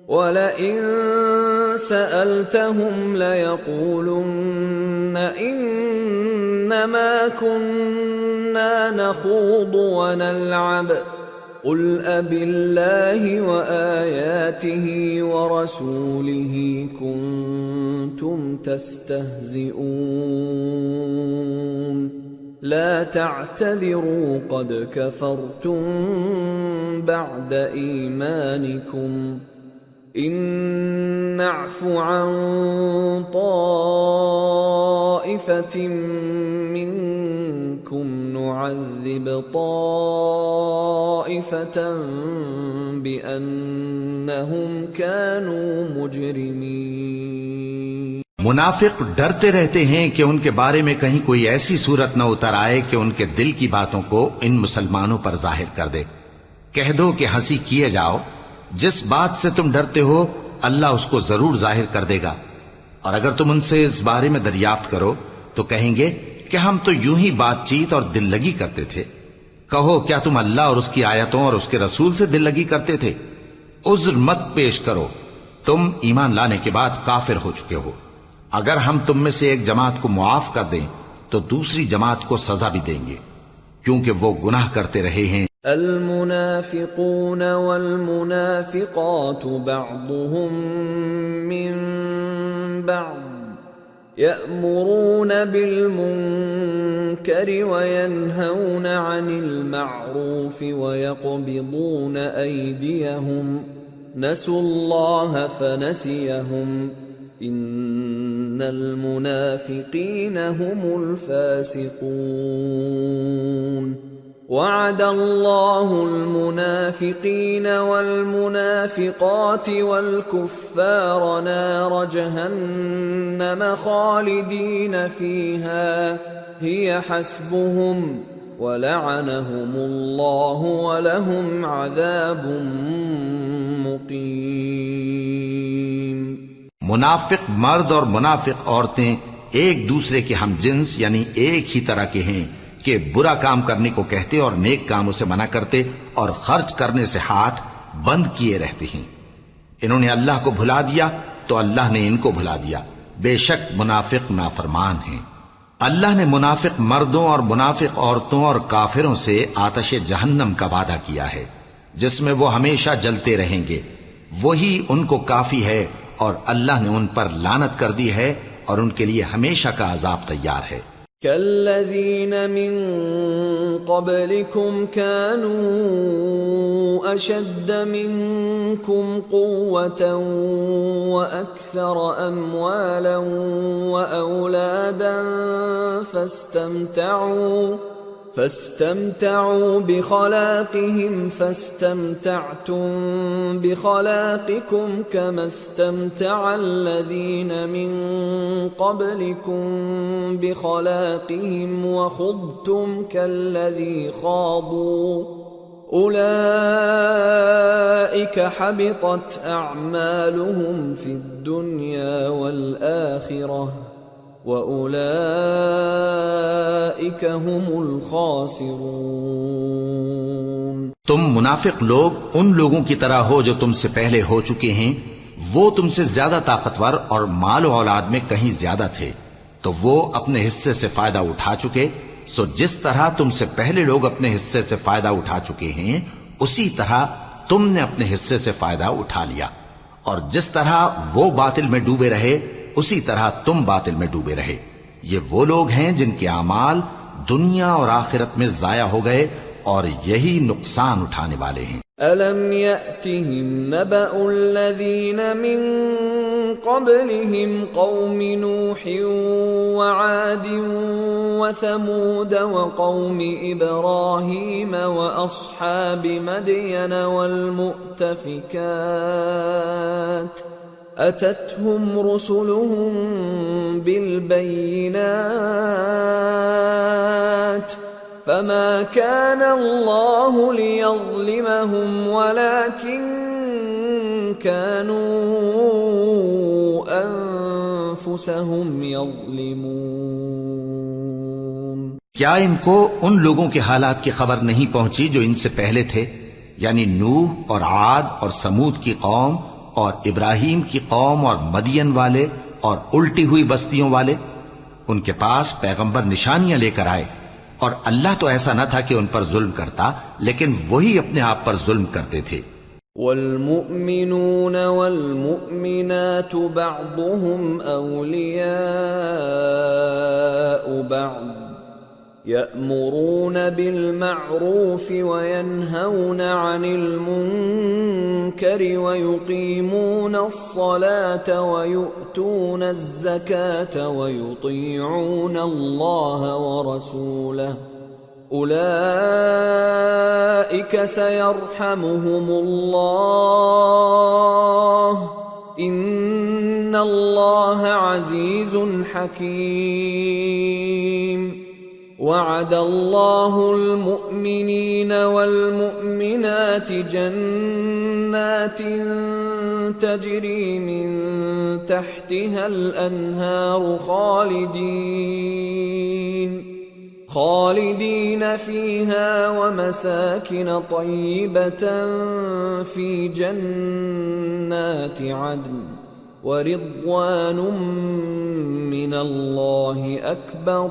وَلَئِن سَأَلْتَهُمْ لَيَقُولُنَّ إِنَّمَا كُنَّا نَخُوضُ وَنَلْعَبُ قُلْ أَبِاللَّهِ وَآيَاتِهِ وَرَسُولِهِ كُنتُمْ تَسْتَهْزِئُونَ لَا تَعْتَذِرُوا قَدْ كَفَرْتُمْ بَعْدَ إِيمَانِكُمْ إن نعف عن طائفة منكم نعذب طائفة بأنهم كانوا مجرمين۔ منافق ڈرتے رہتے ہیں کہ ان کے بارے میں کہیں کوئی ایسی صورت نہ اتر آئے کہ ان کے دل کی باتوں کو ان مسلمانوں پر ظاہر کر دے۔ کہہ دو کہ ہنسی کیے جاؤ، جس بات سے تم ڈرتے ہو اللہ اس کو ضرور ظاہر کر دے گا، اور اگر تم ان سے اس بارے میں دریافت کرو تو کہیں گے کہ ہم تو یوں ہی بات چیت اور دل لگی کرتے تھے۔ کہو کیا تم اللہ اور اس کی آیتوں اور اس کے رسول سے دل لگی کرتے تھے؟ عذر مت پیش کرو، تم ایمان لانے کے بعد کافر ہو چکے ہو۔ اگر ہم تم میں سے ایک جماعت کو معاف کر دیں تو دوسری جماعت کو سزا بھی دیں گے، کیونکہ وہ گناہ کرتے رہے ہیں۔ المنافقون والمنافقات بعضهم من بعض يأمرون بالمنكر وينهون عن المعروف ويقبضون أيديهم نسوا الله فنسيهم إن المنافقين هم الفاسقون وعد الله المنافقين والمنافقات والكفار نار جهنم خالدين فيها هي حسبهم ولعنهم الله ولهم عذاب مقيم۔ منافق مرد اور منافق عورتیں ایک دوسرے کے ہم جنس یعنی ایک ہی طرح کے ہیں کہ برا کام کرنے کو کہتے اور نیک کاموں سے منع کرتے اور خرچ کرنے سے ہاتھ بند کیے رہتے ہیں۔ انہوں نے اللہ کو بھلا دیا تو اللہ نے ان کو بھلا دیا، بے شک منافق نافرمان ہیں۔ اللہ نے منافق مردوں اور منافق عورتوں اور کافروں سے آتش جہنم کا وعدہ کیا ہے جس میں وہ ہمیشہ جلتے رہیں گے، وہی ان کو کافی ہے، اور اللہ نے ان پر لعنت کر دی ہے اور ان کے لیے ہمیشہ کا عذاب تیار ہے۔ كالذين من قبلكم كانوا أشد منكم قوة وأكثر أموالا وأولادا فاستمتعوا بخلاقهم فاستمتعتم بخلاقكم كما استمتع الذين من قبلكم بخلاقهم وخضتم كالذي خاضوا أولئك حبطت أعمالهم في الدنيا والآخرة وَأُولَئِكَ هُمُ الْخَاسِرُونَ۔ تم منافق لوگ ان لوگوں کی طرح ہو جو تم سے پہلے ہو چکے ہیں، وہ تم سے زیادہ طاقتور اور مال و اولاد میں کہیں زیادہ تھے، تو وہ اپنے حصے سے فائدہ اٹھا چکے، سو جس طرح تم سے پہلے لوگ اپنے حصے سے فائدہ اٹھا چکے ہیں اسی طرح تم نے اپنے حصے سے فائدہ اٹھا لیا، اور جس طرح وہ باطل میں ڈوبے رہے اسی طرح تم باطل میں ڈوبے رہے۔ یہ وہ لوگ ہیں جن کے اعمال دنیا اور آخرت میں ضائع ہو گئے اور یہی نقصان اٹھانے والے ہیں۔ أَلَمْ يَأْتِهِمْ نَبَأُ الَّذِينَ مِنْ قَبْلِهِمْ قَوْمِ نُوحٍ وَعَادٍ وَثَمُودَ وَقَوْمِ إِبْرَاهِيمَ وَأَصْحَابِ مَدْيَنَ وَالْمُؤْتَفِكَاتِ أَتَتْهُمْ رُسُلُهُم بِالْبَيِّنَاتِ فما كان الله ليظلمهم ولكن كانوا أنفسهم يظلمون۔ کیا ان کو ان لوگوں کے حالات کی خبر نہیں پہنچی جو ان سے پہلے تھے، یعنی نوح اور عاد اور سمود کی قوم اور ابراہیم کی قوم اور مدین والے اور الٹی ہوئی بستیوں والے؟ ان کے پاس پیغمبر نشانیاں لے کر آئے، اور اللہ تو ایسا نہ تھا کہ ان پر ظلم کرتا، لیکن وہی اپنے آپ پر ظلم کرتے تھے۔ والمؤمنون والمؤمنات بعضهم أولياء بعض يأمرون بالمعروف وينهون عن المنكر ويقيمون الصلاة ويؤتون الزكاة ويطيعون الله ورسوله أولئك سيرحمهم الله إن الله عزيز حكيم۔ وعد الله المؤمنين والمؤمنات جنات تجري من تحتها الأنهار خالدين فيها ومساكن طيبة في جنات عدن ورضوان من الله أكبر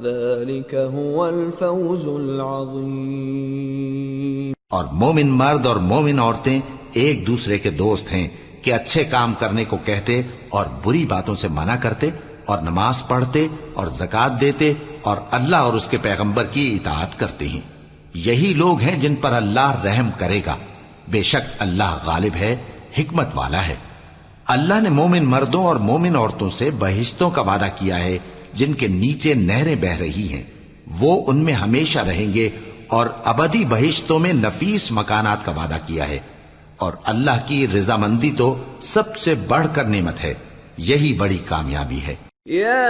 ذلك هو الفوز العظیم۔ اور مومن مرد اور مومن عورتیں ایک دوسرے کے دوست ہیں کہ اچھے کام کرنے کو کہتے اور بری باتوں سے منع کرتے اور نماز پڑھتے اور زکوٰۃ دیتے اور اللہ اور اس کے پیغمبر کی اطاعت کرتے ہیں۔ یہی لوگ ہیں جن پر اللہ رحم کرے گا، بے شک اللہ غالب ہے، حکمت والا ہے۔ اللہ نے مومن مردوں اور مومن عورتوں سے بہشتوں کا وعدہ کیا ہے جن کے نیچے نہریں بہ رہی ہیں، وہ ان میں ہمیشہ رہیں گے، اور ابدی بہشتوں میں نفیس مکانات کا وعدہ کیا ہے، اور اللہ کی رضامندی تو سب سے بڑھ کر نعمت ہے، یہی بڑی کامیابی ہے۔ یا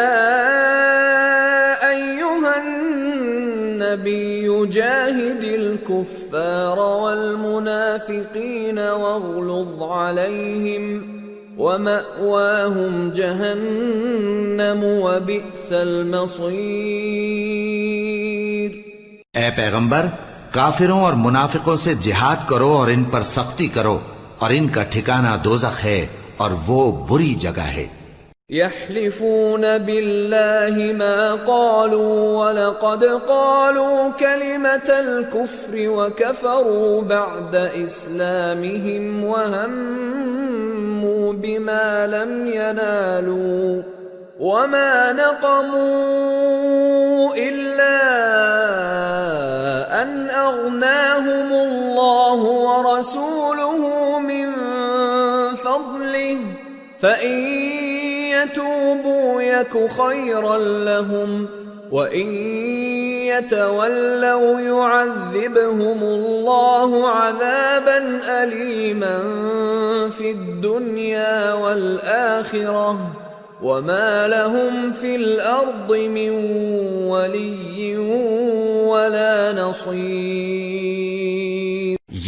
ایھا النبی جاہد الکفار والمنافقین واغلظ علیہم وَمَأْوَاهُمْ جَهَنَّمُ وَبِئْسَ الْمَصِيرُ۔ اے پیغمبر، کافروں اور منافقوں سے جہاد کرو اور ان پر سختی کرو، اور ان کا ٹھکانہ دوزخ ہے اور وہ بری جگہ ہے۔ يحلفون بالله ما قالوا ولقد قالوا كلمة الكفر وكفروا بعد إسلامهم وهموا بما لم ينالوا وما نقموا إلا أن أغناهم الله ورسوله من فضله فإن يتوبوا يك خيرا لهم وإن يتولوا يعذبهم الله عذابا أليما في الدنيا والآخرة وما لهم في الأرض من ولي ولا نصير۔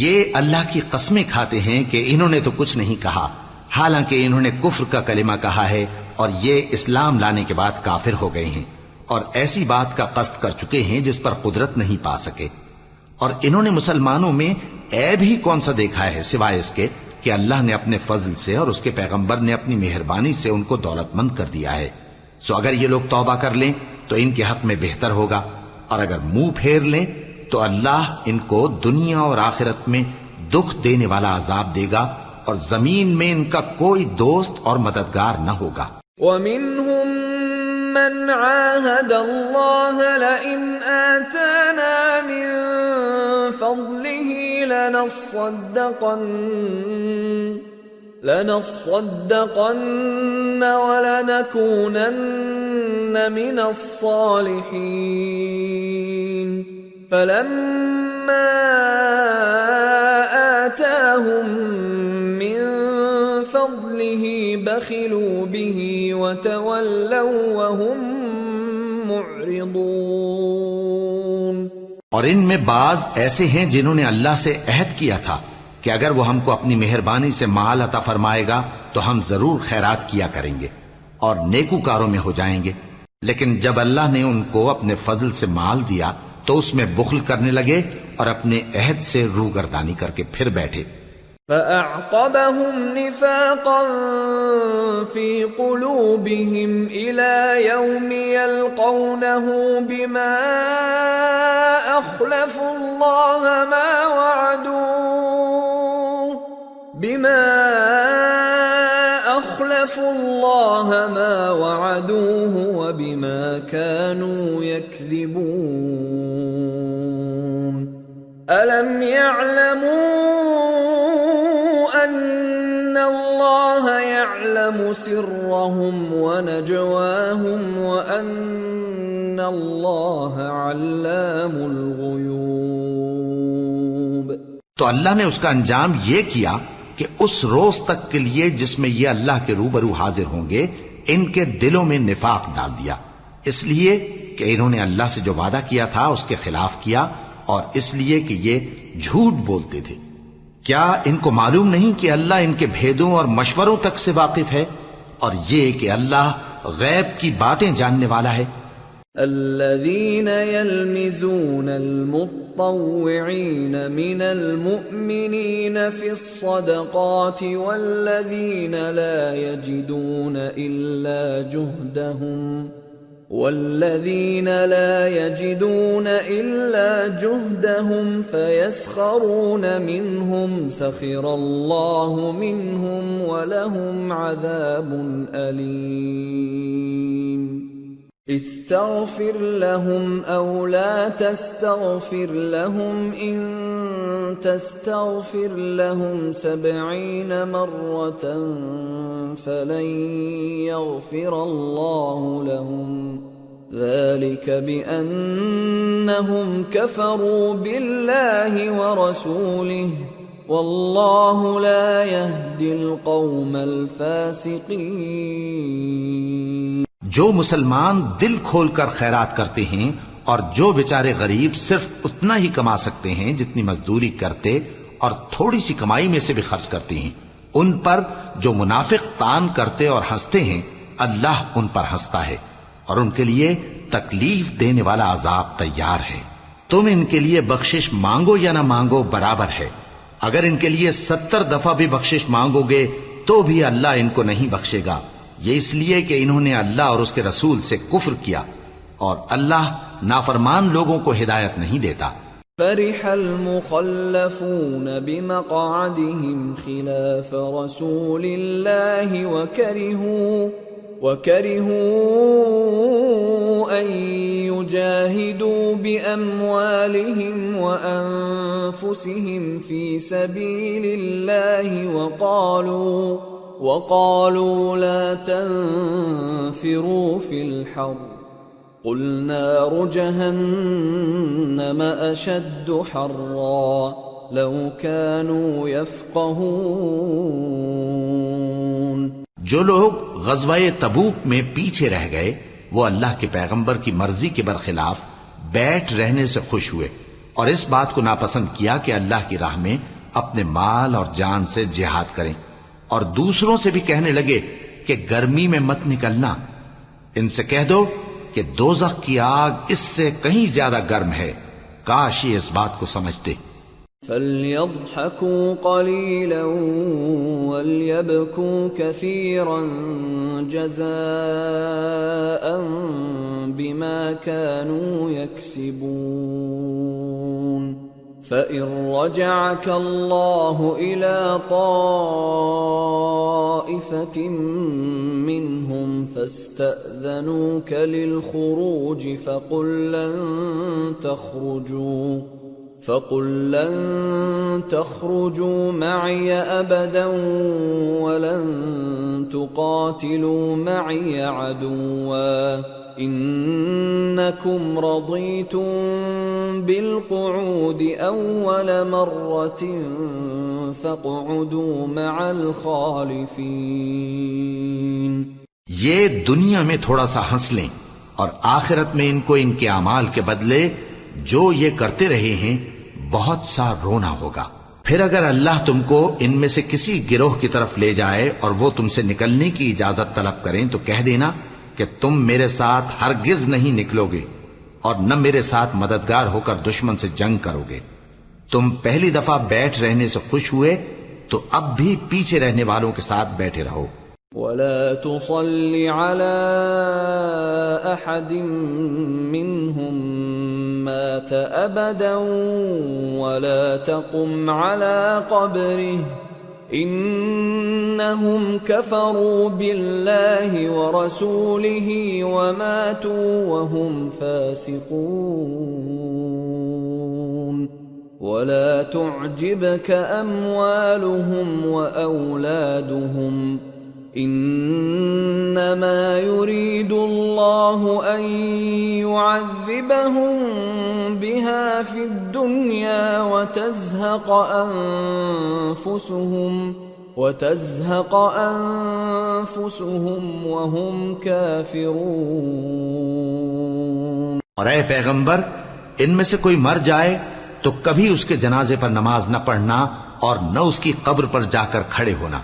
یہ اللہ کی قسمیں کھاتے ہیں کہ انہوں نے تو کچھ نہیں کہا، حالانکہ انہوں نے کفر کا کلمہ کہا ہے اور یہ اسلام لانے کے بعد کافر ہو گئے ہیں، اور ایسی بات کا قصد کر چکے ہیں جس پر قدرت نہیں پا سکے۔ اور انہوں نے مسلمانوں میں عیب ہی کون سا دیکھا ہے سوائے اس کے کہ اللہ نے اپنے فضل سے اور اس کے پیغمبر نے اپنی مہربانی سے ان کو دولت مند کر دیا ہے۔ سو اگر یہ لوگ توبہ کر لیں تو ان کے حق میں بہتر ہوگا، اور اگر منہ پھیر لیں تو اللہ ان کو دنیا اور آخرت میں دکھ دینے والا عذاب دے گا، اور زمین میں ان کا کوئی دوست اور مددگار نہ ہوگا۔ وَمِنْهُمْ مَنْ عَاهَدَ اللَّهَ لَئِنْ آتَانَا مِنْ فَضْلِهِ لنصدقن ولنكونن من الصالحين فلما آتاهم من فضله بخلوا به وتولوا وهم معرضون۔ اور ان میں بعض ایسے ہیں جنہوں نے اللہ سے عہد کیا تھا کہ اگر وہ ہم کو اپنی مہربانی سے مال عطا فرمائے گا تو ہم ضرور خیرات کیا کریں گے اور نیکوکاروں میں ہو جائیں گے، لیکن جب اللہ نے ان کو اپنے فضل سے مال دیا تو اس میں بخل کرنے لگے اور اپنے عہد سے روگردانی کر کے پھر بیٹھے۔ فأعقبهم نفاقا في قلوبهم إلى يوم يلقونه بما أخلفوا الله ما وعدوه وبما كانوا يكذبون ألم يعلموا أن الله يعلم سرهم ونجواهم وأن الله علام الغيوب۔ تو اللہ نے اس کا انجام یہ کیا کہ اس روز تک کے لیے جس میں یہ اللہ کے روبرو حاضر ہوں گے ان کے دلوں میں نفاق ڈال دیا، اس لیے کہ انہوں نے اللہ سے جو وعدہ کیا تھا اس کے خلاف کیا، اور اس لیے کہ یہ جھوٹ بولتے تھے۔ کیا ان کو معلوم نہیں کہ اللہ ان کے بھیدوں اور مشوروں تک سے واقف ہے، اور یہ کہ اللہ غیب کی باتیں جاننے والا ہے۔ الذين يلمزون المطوعين من المؤمنين في الصدقات والذين لا يجدون إلا جهدهم فيسخرون منهم سخر الله منهم ولهم عذاب أليم استغفر لهم أو لا تستغفر لهم إن تستغفر لهم 70 مرة فلن يغفر الله لهم ذلك بأنهم كفروا بالله ورسوله والله لا يهدي القوم الفاسقين۔ جو مسلمان دل کھول کر خیرات کرتے ہیں اور جو بیچارے غریب صرف اتنا ہی کما سکتے ہیں جتنی مزدوری کرتے اور تھوڑی سی کمائی میں سے بھی خرچ کرتے ہیں، ان پر جو منافق تان کرتے اور ہنستے ہیں اللہ ان پر ہنستا ہے اور ان کے لیے تکلیف دینے والا عذاب تیار ہے۔ تم ان کے لیے بخشش مانگو یا نہ مانگو برابر ہے، اگر ان کے لیے 70 دفعہ بھی بخشش مانگو گے تو بھی اللہ ان کو نہیں بخشے گا، یہ اس لیے کہ انہوں نے اللہ اور اس کے رسول سے کفر کیا، اور اللہ نافرمان لوگوں کو ہدایت نہیں دیتا۔ فرح المخلفون بمقعدهم خلاف رسول الله وكرهوا أن يجاهدوا بأموالهم وأنفسهم في سبيل الله وقالوا لا تنفروا في الحر قل نار جهنم أشد حرا لو كانوا يفقهون۔ جو لوگ غزوہ تبوک میں پیچھے رہ گئے وہ اللہ کے پیغمبر کی مرضی کے برخلاف بیٹھ رہنے سے خوش ہوئے اور اس بات کو ناپسند کیا کہ اللہ کی راہ میں اپنے مال اور جان سے جہاد کریں، اور دوسروں سے بھی کہنے لگے کہ گرمی میں مت نکلنا۔ ان سے کہہ دو کہ دوزخ کی آگ اس سے کہیں زیادہ گرم ہے، کاش یہ اس بات کو سمجھتے۔ فَلْيَضْحَكُوا قَلِيلًا وَلْيَبْكُوا كَثِيرًا جَزَاءً بِمَا كَانُوا يَكْسِبُونَ۔ فَإِن رَّجَعَكَ اللَّهُ إِلَى طَائِفَةٍ مِّنْهُمْ فَاسْتَأْذَنُوكَ لِلْخُرُوجِ فَقُل لَّن فقل لن تخرجوا معي أبدا ولن تقاتلوا معي عدوا إنكم رضيتم بالقعود أول مرة فاقعدوا مع الخالفين. یہ دنیا میں تھوڑا سا ہنس لیں اور آخرت میں ان کو ان کے اعمال کے بدلے جو یہ کرتے رہے ہیں بہت سا رونا ہوگا. پھر اگر اللہ تم کو ان میں سے کسی گروہ کی طرف لے جائے اور وہ تم سے نکلنے کی اجازت طلب کریں تو کہہ دینا کہ تم میرے ساتھ ہرگز نہیں نکلو گے اور نہ میرے ساتھ مددگار ہو کر دشمن سے جنگ کرو گے. تم پہلی دفعہ بیٹھ رہنے سے خوش ہوئے تو اب بھی پیچھے رہنے والوں کے ساتھ بیٹھے رہو. ولا تصل على أحد منهم مات أبدا ولا تقم على قبره إنهم كفروا بالله ورسوله وماتوا وهم فاسقون. ولا تعجبك أموالهم وأولادهم إنما يريد الله أن يعذبهم بها في الدنيا وتزهق أنفسهم وهم كافرون. اور اے پیغمبر ان میں سے کوئی مر جائے تو کبھی اس کے جنازے پر نماز نہ پڑھنا اور نہ اس کی قبر پر جا کر کھڑے ہونا.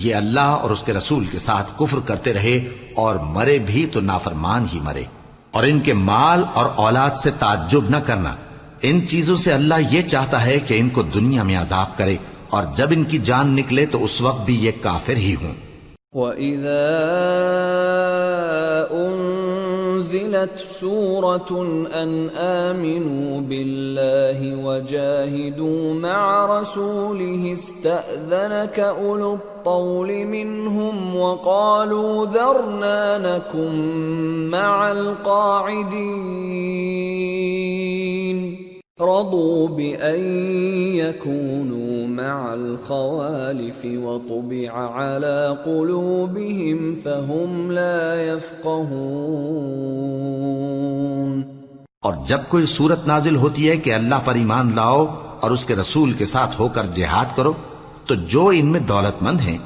یہ اللہ اور اس کے رسول کے ساتھ کفر کرتے رہے اور مرے بھی تو نافرمان ہی مرے. اور ان کے مال اور اولاد سے تعجب نہ کرنا. ان چیزوں سے اللہ یہ چاہتا ہے کہ ان کو دنیا میں عذاب کرے اور جب ان کی جان نکلے تو اس وقت بھی یہ کافر ہی ہوں. وَإِذَا أُنزِلَتْ سُورَةٌ أَنْ آمِنُوا بِاللَّهِ وَجَاهِدُوا مَعَ رَسُولِهِ اسْتَأْذَنَكَ أُولُو الطَّوْلِ مِنْهُمْ وَقَالُوا ذَرْنَا نَكُنْ مَعَ الْقَاعِدِينَ رَضُوا بِأَنْ يَكُونُوا مَعَ الْخَوَالِفِ وَطُبِعَ عَلَى قُلُوبِهِمْ فَهُمْ لَا يَفْقَهُونَ. اور جب کوئی صورت نازل ہوتی ہے کہ اللہ پر ایمان لاؤ اور اس کے رسول کے ساتھ ہو کر جہاد کرو تو جو ان میں دولت مند ہیں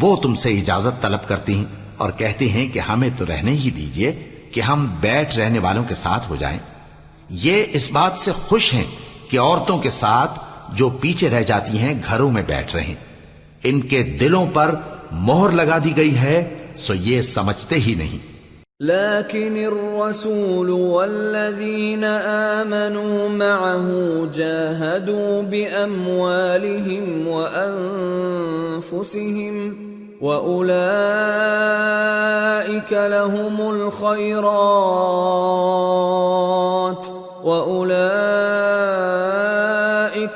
وہ تم سے اجازت طلب کرتی ہیں اور کہتے ہیں کہ ہمیں تو رہنے ہی دیجئے کہ ہم بیٹھ رہنے والوں کے ساتھ ہو جائیں. یہ اس بات سے خوش ہیں کہ عورتوں کے ساتھ جو پیچھے رہ جاتی ہیں گھروں میں بیٹھ رہیں. ان کے دلوں پر مہر لگا دی گئی ہے سو یہ سمجھتے ہی نہیں. لكن الرسول والذين آمنوا معه جاهدوا بأموالهم وأنفسهم وأولئك لهم الخيرات وأولئك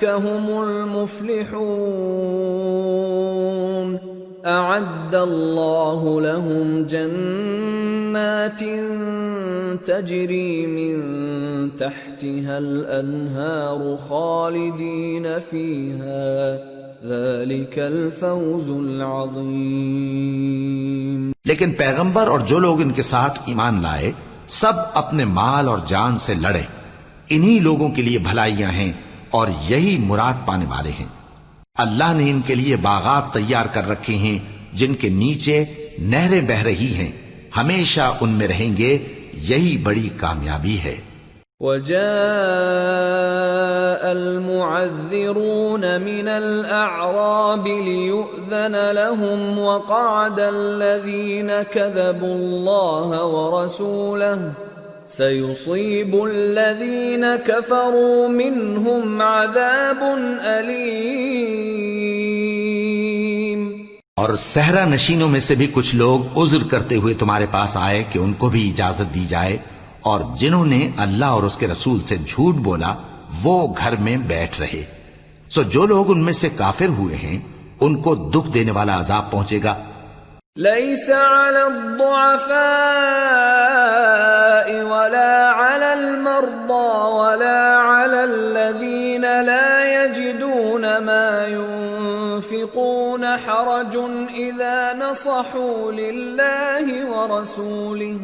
هم المفلحون. أعد الله لهم جنات تجري من تحتها الأنهار خالدين فيها ذلك الفوز العظيم. لیکن پیغمبر اور جو لوگ ان کے ساتھ ایمان لائے سب اپنے مال اور جان سے لڑے. انہی لوگوں کے لیے بھلائیاں ہیں اور یہی مراد پانے والے ہیں. اللہ نے ان کے لیے باغات تیار کر رکھے ہیں جن کے نیچے نہریں بہ رہی ہیں. ہمیشہ ان میں رہیں گے. یہی بڑی کامیابی ہے. وَجَاءَ الْمُعَذِّرُونَ مِنَ الْأَعْرَابِ لِيُؤْذَنَ لَهُمْ وَقَعَدَ الَّذِينَ كَذَبُوا اللَّهَ وَرَسُولَهُ سَيُصِيبُ الَّذِينَ كَفَرُوا مِنْهُمْ عَذَابٌ أَلِيمٌ. اور صحرا نشینوں میں سے بھی کچھ لوگ عذر کرتے ہوئے تمہارے پاس آئے کہ ان کو بھی اجازت دی جائے اور جنہوں نے اللہ اور اس کے رسول سے جھوٹ بولا وہ گھر میں بیٹھ رہے. سو جو لوگ ان میں سے کافر ہوئے ہیں ان کو دکھ دینے والا عذاب پہنچے گا. ليس على الضعفاء ولا على المرضى ولا على على الذين لا يجدون ما ينفقون حرج إذا نصحوا لله ورسوله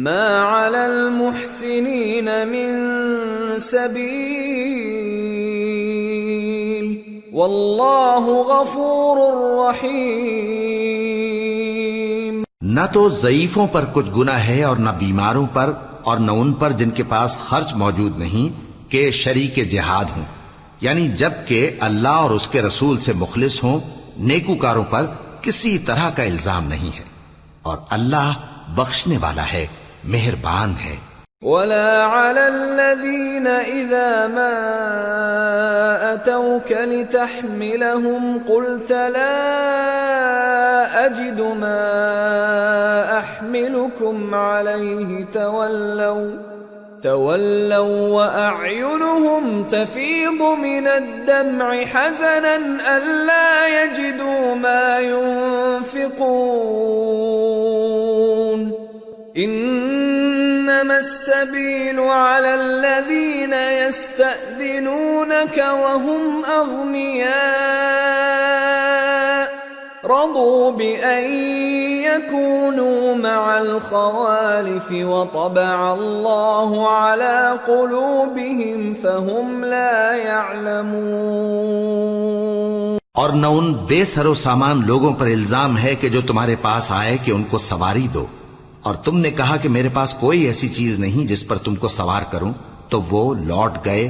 ما على المحسنين من سبيل والله غفور رحيم۔ نہ تو ضعیفوں پر کچھ گناہ ہے اور نہ بیماروں پر اور نہ ان پر جن کے پاس خرچ موجود نہیں کہ شریک جہاد ہوں، یعنی جب کہ اللہ اور اس کے رسول سے مخلص ہوں، نیکوکاروں پر کسی طرح کا الزام نہیں ہے، اور اللہ بخشنے والا ہے، مہربان ہے۔ ولا على الذين إذا ما أتوك لتحملهم قلت لا أجد ما أحملكم عليه تولوا وأعينهم تفيض من الدمع حزنا ألا يجدوا ما ينفقون إنما السبيل على الذين يستأذنونك وهم أغنياء رضوا بأن يكونوا مع الخوالف وطبع الله على قلوبهم فهم لا يعلمون۔ اور نہ ان بے سر و سامان لوگوں پر الزام ہے کہ جو تمہارے پاس آئے کہ ان کو سواری دو، اور تم نے کہا کہ میرے پاس کوئی ایسی چیز نہیں جس پر تم کو سوار کروں، تو وہ لوٹ گئے،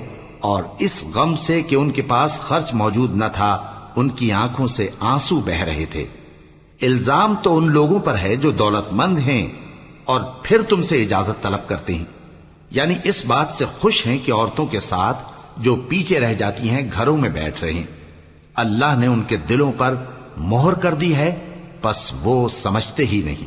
اور اس غم سے کہ ان کے پاس خرچ موجود نہ تھا ان کی آنکھوں سے آنسو بہ رہے تھے۔ الزام تو ان لوگوں پر ہے جو دولت مند ہیں اور پھر تم سے اجازت طلب کرتے ہیں، یعنی اس بات سے خوش ہیں کہ عورتوں کے ساتھ جو پیچھے رہ جاتی ہیں گھروں میں بیٹھ رہے ہیں۔ اللہ نے ان کے دلوں پر مہر کر دی ہے، پس وہ سمجھتے ہی نہیں۔